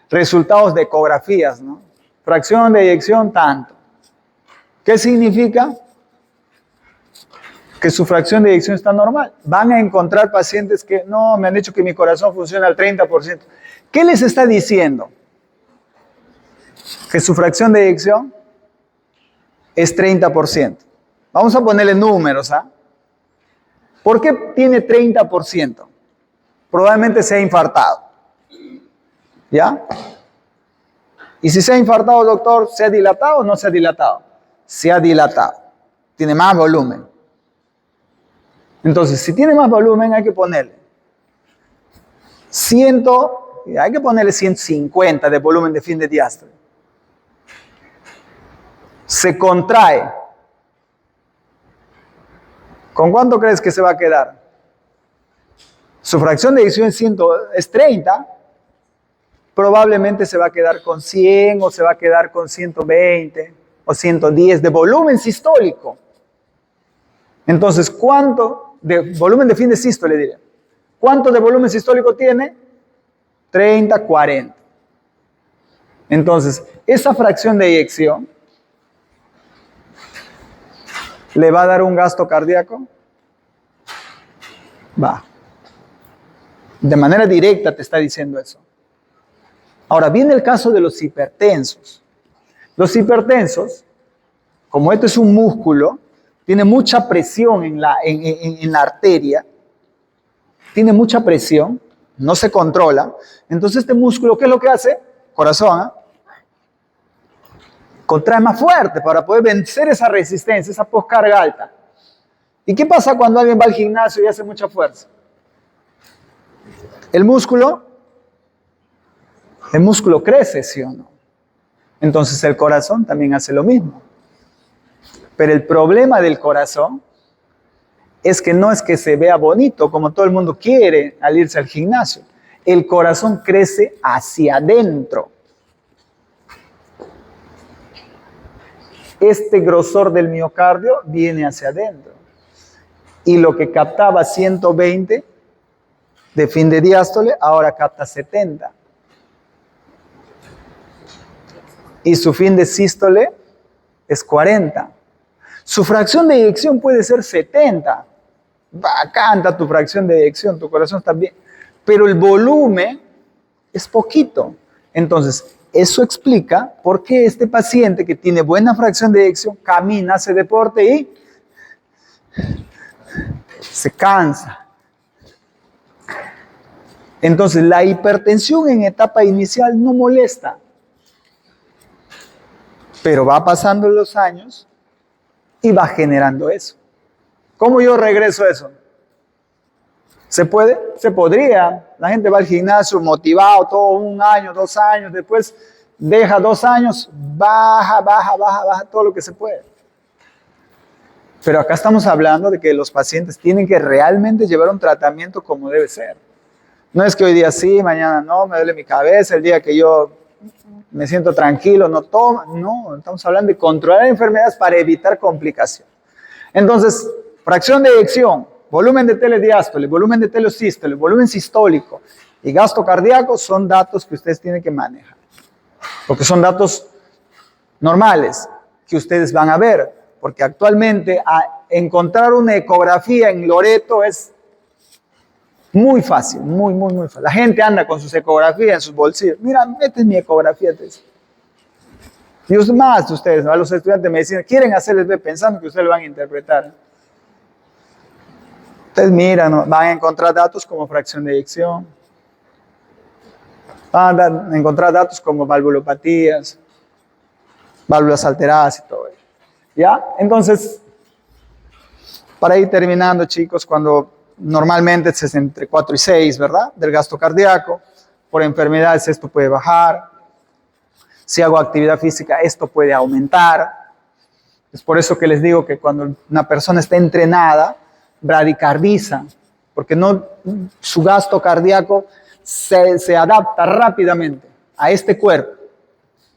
resultados de ecografías, ¿no? Fracción de eyección tanto. ¿Qué significa? Que su fracción de eyección está normal. Van a encontrar pacientes que no, me han dicho que mi corazón funciona al 30%. ¿Qué les está diciendo? Que su fracción de eyección es 30%. Vamos a ponerle números, ¿ah? ¿Por qué tiene 30%? Probablemente se ha infartado. ¿Ya? Y si se ha infartado, doctor, ¿se ha dilatado o no se ha dilatado? Se ha dilatado. Tiene más volumen. Entonces, si tiene más volumen, hay que ponerle 150 de volumen de fin de diástole. Se contrae. ¿Con cuánto crees que se va a quedar? Su fracción de eyección es 30. Probablemente se va a quedar con 100 o se va a quedar con 120 o 110 de volumen sistólico. Entonces, ¿cuánto de volumen de fin de sístole diré? ¿Cuánto de volumen sistólico tiene? 30, 40. Entonces, esa fracción de eyección le va a dar un gasto cardíaco bajo. De manera directa te está diciendo eso. Ahora, viene el caso de los hipertensos. Los hipertensos, como esto es un músculo, tiene mucha presión en la arteria, tiene mucha presión, no se controla. Entonces este músculo, ¿qué es lo que hace? Corazón, contrae más fuerte para poder vencer esa resistencia, esa poscarga alta. ¿Y qué pasa cuando alguien va al gimnasio y hace mucha fuerza? El músculo crece, ¿sí o no? Entonces el corazón también hace lo mismo. Pero el problema del corazón es que no es que se vea bonito como todo el mundo quiere al irse al gimnasio. El corazón crece hacia adentro. Este grosor del miocardio viene hacia adentro. Y lo que captaba 120 de fin de diástole, ahora capta 70. Y su fin de sístole es 40. Su fracción de eyección puede ser 70. Canta tu fracción de eyección, tu corazón está bien. Pero el volumen es poquito. Entonces, eso explica por qué este paciente que tiene buena fracción de eyección camina, hace deporte y se cansa. Entonces, la hipertensión en etapa inicial no molesta. Pero va pasando los años y va generando eso. ¿Cómo yo regreso eso? ¿Se puede? Se podría. La gente va al gimnasio motivado todo un año, 2 años, después deja 2 años, baja todo lo que se puede. Pero acá estamos hablando de que los pacientes tienen que realmente llevar un tratamiento como debe ser. No es que hoy día sí, mañana no, me duele mi cabeza, el día que yo me siento tranquilo, no tomo. No, estamos hablando de controlar enfermedades para evitar complicaciones. Entonces, fracción de eyección, volumen de telediástole, volumen de telesístole, volumen sistólico y gasto cardíaco son datos que ustedes tienen que manejar. Porque son datos normales que ustedes van a ver. Porque actualmente encontrar una ecografía en Loreto es muy fácil, muy fácil. La gente anda con sus ecografías en sus bolsillos. Mira, esta es mi ecografía. Y más ustedes, a los estudiantes de medicina, quieren hacerles ver pensando que ustedes lo van a interpretar. Ustedes miran, ¿no? Van a encontrar datos como fracción de eyección, van a encontrar datos como valvulopatías, válvulas alteradas y todo eso. ¿Ya? Entonces, para ir terminando, chicos, cuando normalmente es entre 4 y 6, ¿verdad? Del gasto cardíaco. Por enfermedades esto puede bajar. Si hago actividad física, esto puede aumentar. Es por eso que les digo que cuando una persona está entrenada, bradicardiza, porque no, su gasto cardíaco se adapta rápidamente a este cuerpo,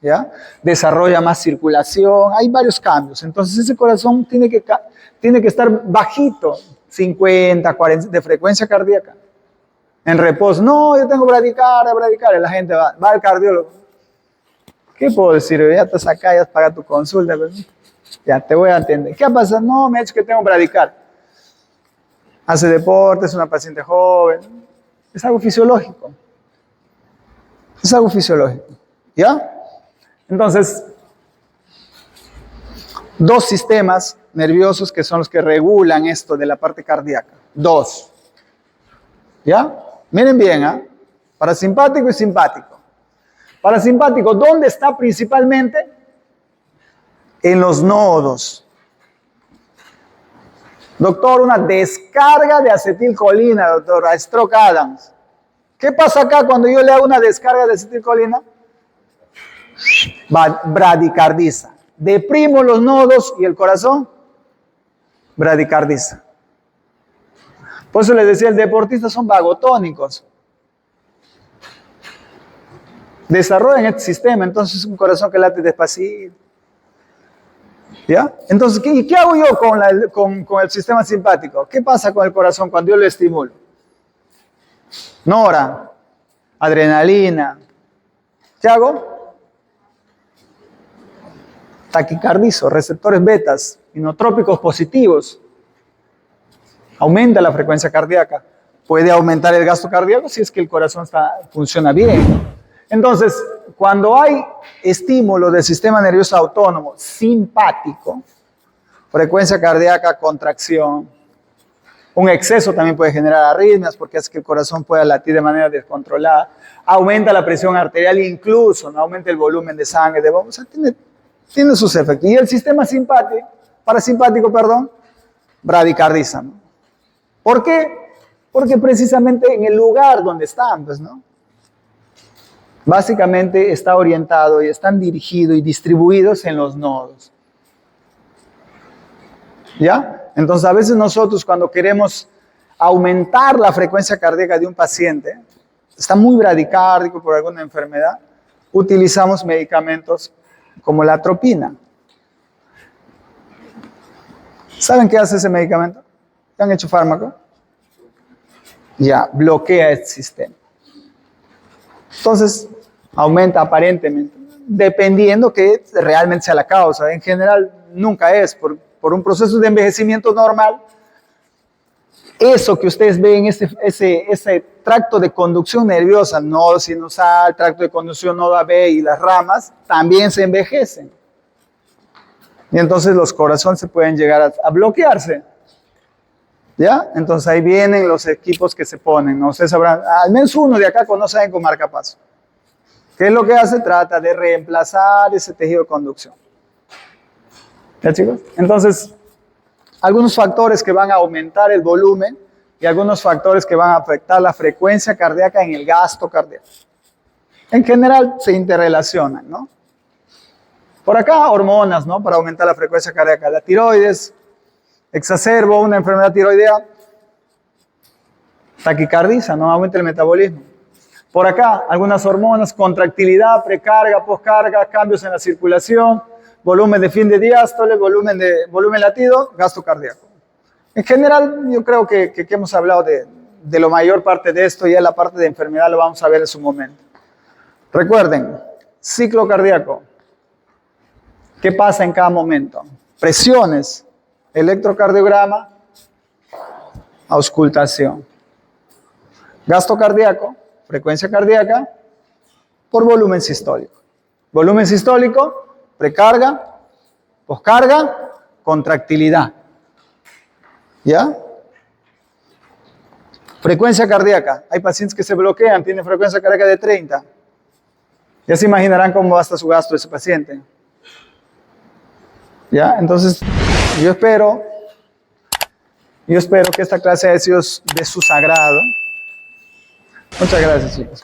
¿ya? Desarrolla más circulación, hay varios cambios. Entonces ese corazón tiene que estar bajito, 50, 40 de frecuencia cardíaca. En reposo, no, yo tengo bradicardia, la gente va al cardiólogo. ¿Qué puedo decir? Ya estás acá, ya has pagado tu consulta, pues, ya te voy a atender. ¿Qué ha pasado? No, me ha dicho que tengo bradicardia. Hace deporte, es una paciente joven. Es algo fisiológico. Es algo fisiológico. ¿Ya? Entonces, dos sistemas nerviosos que son los que regulan esto de la parte cardíaca. Dos. ¿Ya? Miren bien, ¿eh? Parasimpático y simpático. Parasimpático, ¿dónde está principalmente? En los nodos. Doctor, una descarga de acetilcolina, doctor, a Stroke Adams. ¿Qué pasa acá cuando yo le hago una descarga de acetilcolina? Bradicardiza. Deprimo los nodos y el corazón bradicardiza. Por eso les decía, el deportista son vagotónicos. Desarrollan este sistema, entonces un corazón que late despacito. ¿Ya? Entonces, ¿qué hago yo con el sistema simpático? ¿Qué pasa con el corazón cuando yo lo estimulo? Nora, adrenalina. ¿Qué hago? Taquicardizo, receptores betas, inotrópicos positivos. Aumenta la frecuencia cardíaca. Puede aumentar el gasto cardíaco si es que el corazón funciona bien. Entonces, cuando hay estímulo del sistema nervioso autónomo simpático, frecuencia cardíaca, contracción, un exceso también puede generar arritmias porque hace que el corazón pueda latir de manera descontrolada, aumenta la presión arterial incluso, no aumenta el volumen de sangre, o sea, tiene sus efectos. Y el sistema parasimpático, bradicardiza, ¿no? ¿Por qué? Porque precisamente en el lugar donde están, pues, ¿no? Básicamente está orientado y están dirigidos y distribuidos en los nodos. ¿Ya? Entonces a veces nosotros cuando queremos aumentar la frecuencia cardíaca de un paciente, está muy bradicárdico por alguna enfermedad, utilizamos medicamentos como la atropina. ¿Saben qué hace ese medicamento? ¿Qué han hecho fármaco? Ya, bloquea este sistema. Entonces, aumenta aparentemente, dependiendo que realmente sea la causa. En general, nunca es. Por un proceso de envejecimiento normal, eso que ustedes ven, ese tracto de conducción nerviosa, nodo sinusal, tracto de conducción nodo AB y las ramas, también se envejecen. Y entonces los corazones se pueden llegar a bloquearse. ¿Ya? Entonces ahí vienen los equipos que se ponen, ¿no? Ustedes sabrán, al menos uno de acá conoce con marcapaso. ¿Qué es lo que hace? Trata de reemplazar ese tejido de conducción. ¿Ya, chicos? Entonces, algunos factores que van a aumentar el volumen y algunos factores que van a afectar la frecuencia cardíaca en el gasto cardíaco. En general se interrelacionan, ¿no? Por acá, hormonas, ¿no? Para aumentar la frecuencia cardíaca. La tiroides, exacerbo una enfermedad tiroidea, taquicardiza, ¿no? Aumenta el metabolismo. Por acá, algunas hormonas, contractilidad, precarga, poscarga, cambios en la circulación, volumen de fin de diástole, volumen latido, gasto cardíaco. En general, yo creo que hemos hablado de la mayor parte de esto, ya la parte de enfermedad lo vamos a ver en su momento. Recuerden, ciclo cardíaco. ¿Qué pasa en cada momento? Presiones, electrocardiograma, auscultación. Gasto cardíaco, frecuencia cardíaca, por volumen sistólico. Volumen sistólico, precarga, poscarga, contractilidad. ¿Ya? Frecuencia cardíaca. Hay pacientes que se bloquean, tienen frecuencia cardíaca de 30. Ya se imaginarán cómo va a estar su gasto de ese paciente. ¿Ya? Entonces, yo espero que esta clase haya sido de su sagrado. Muchas gracias, chicos.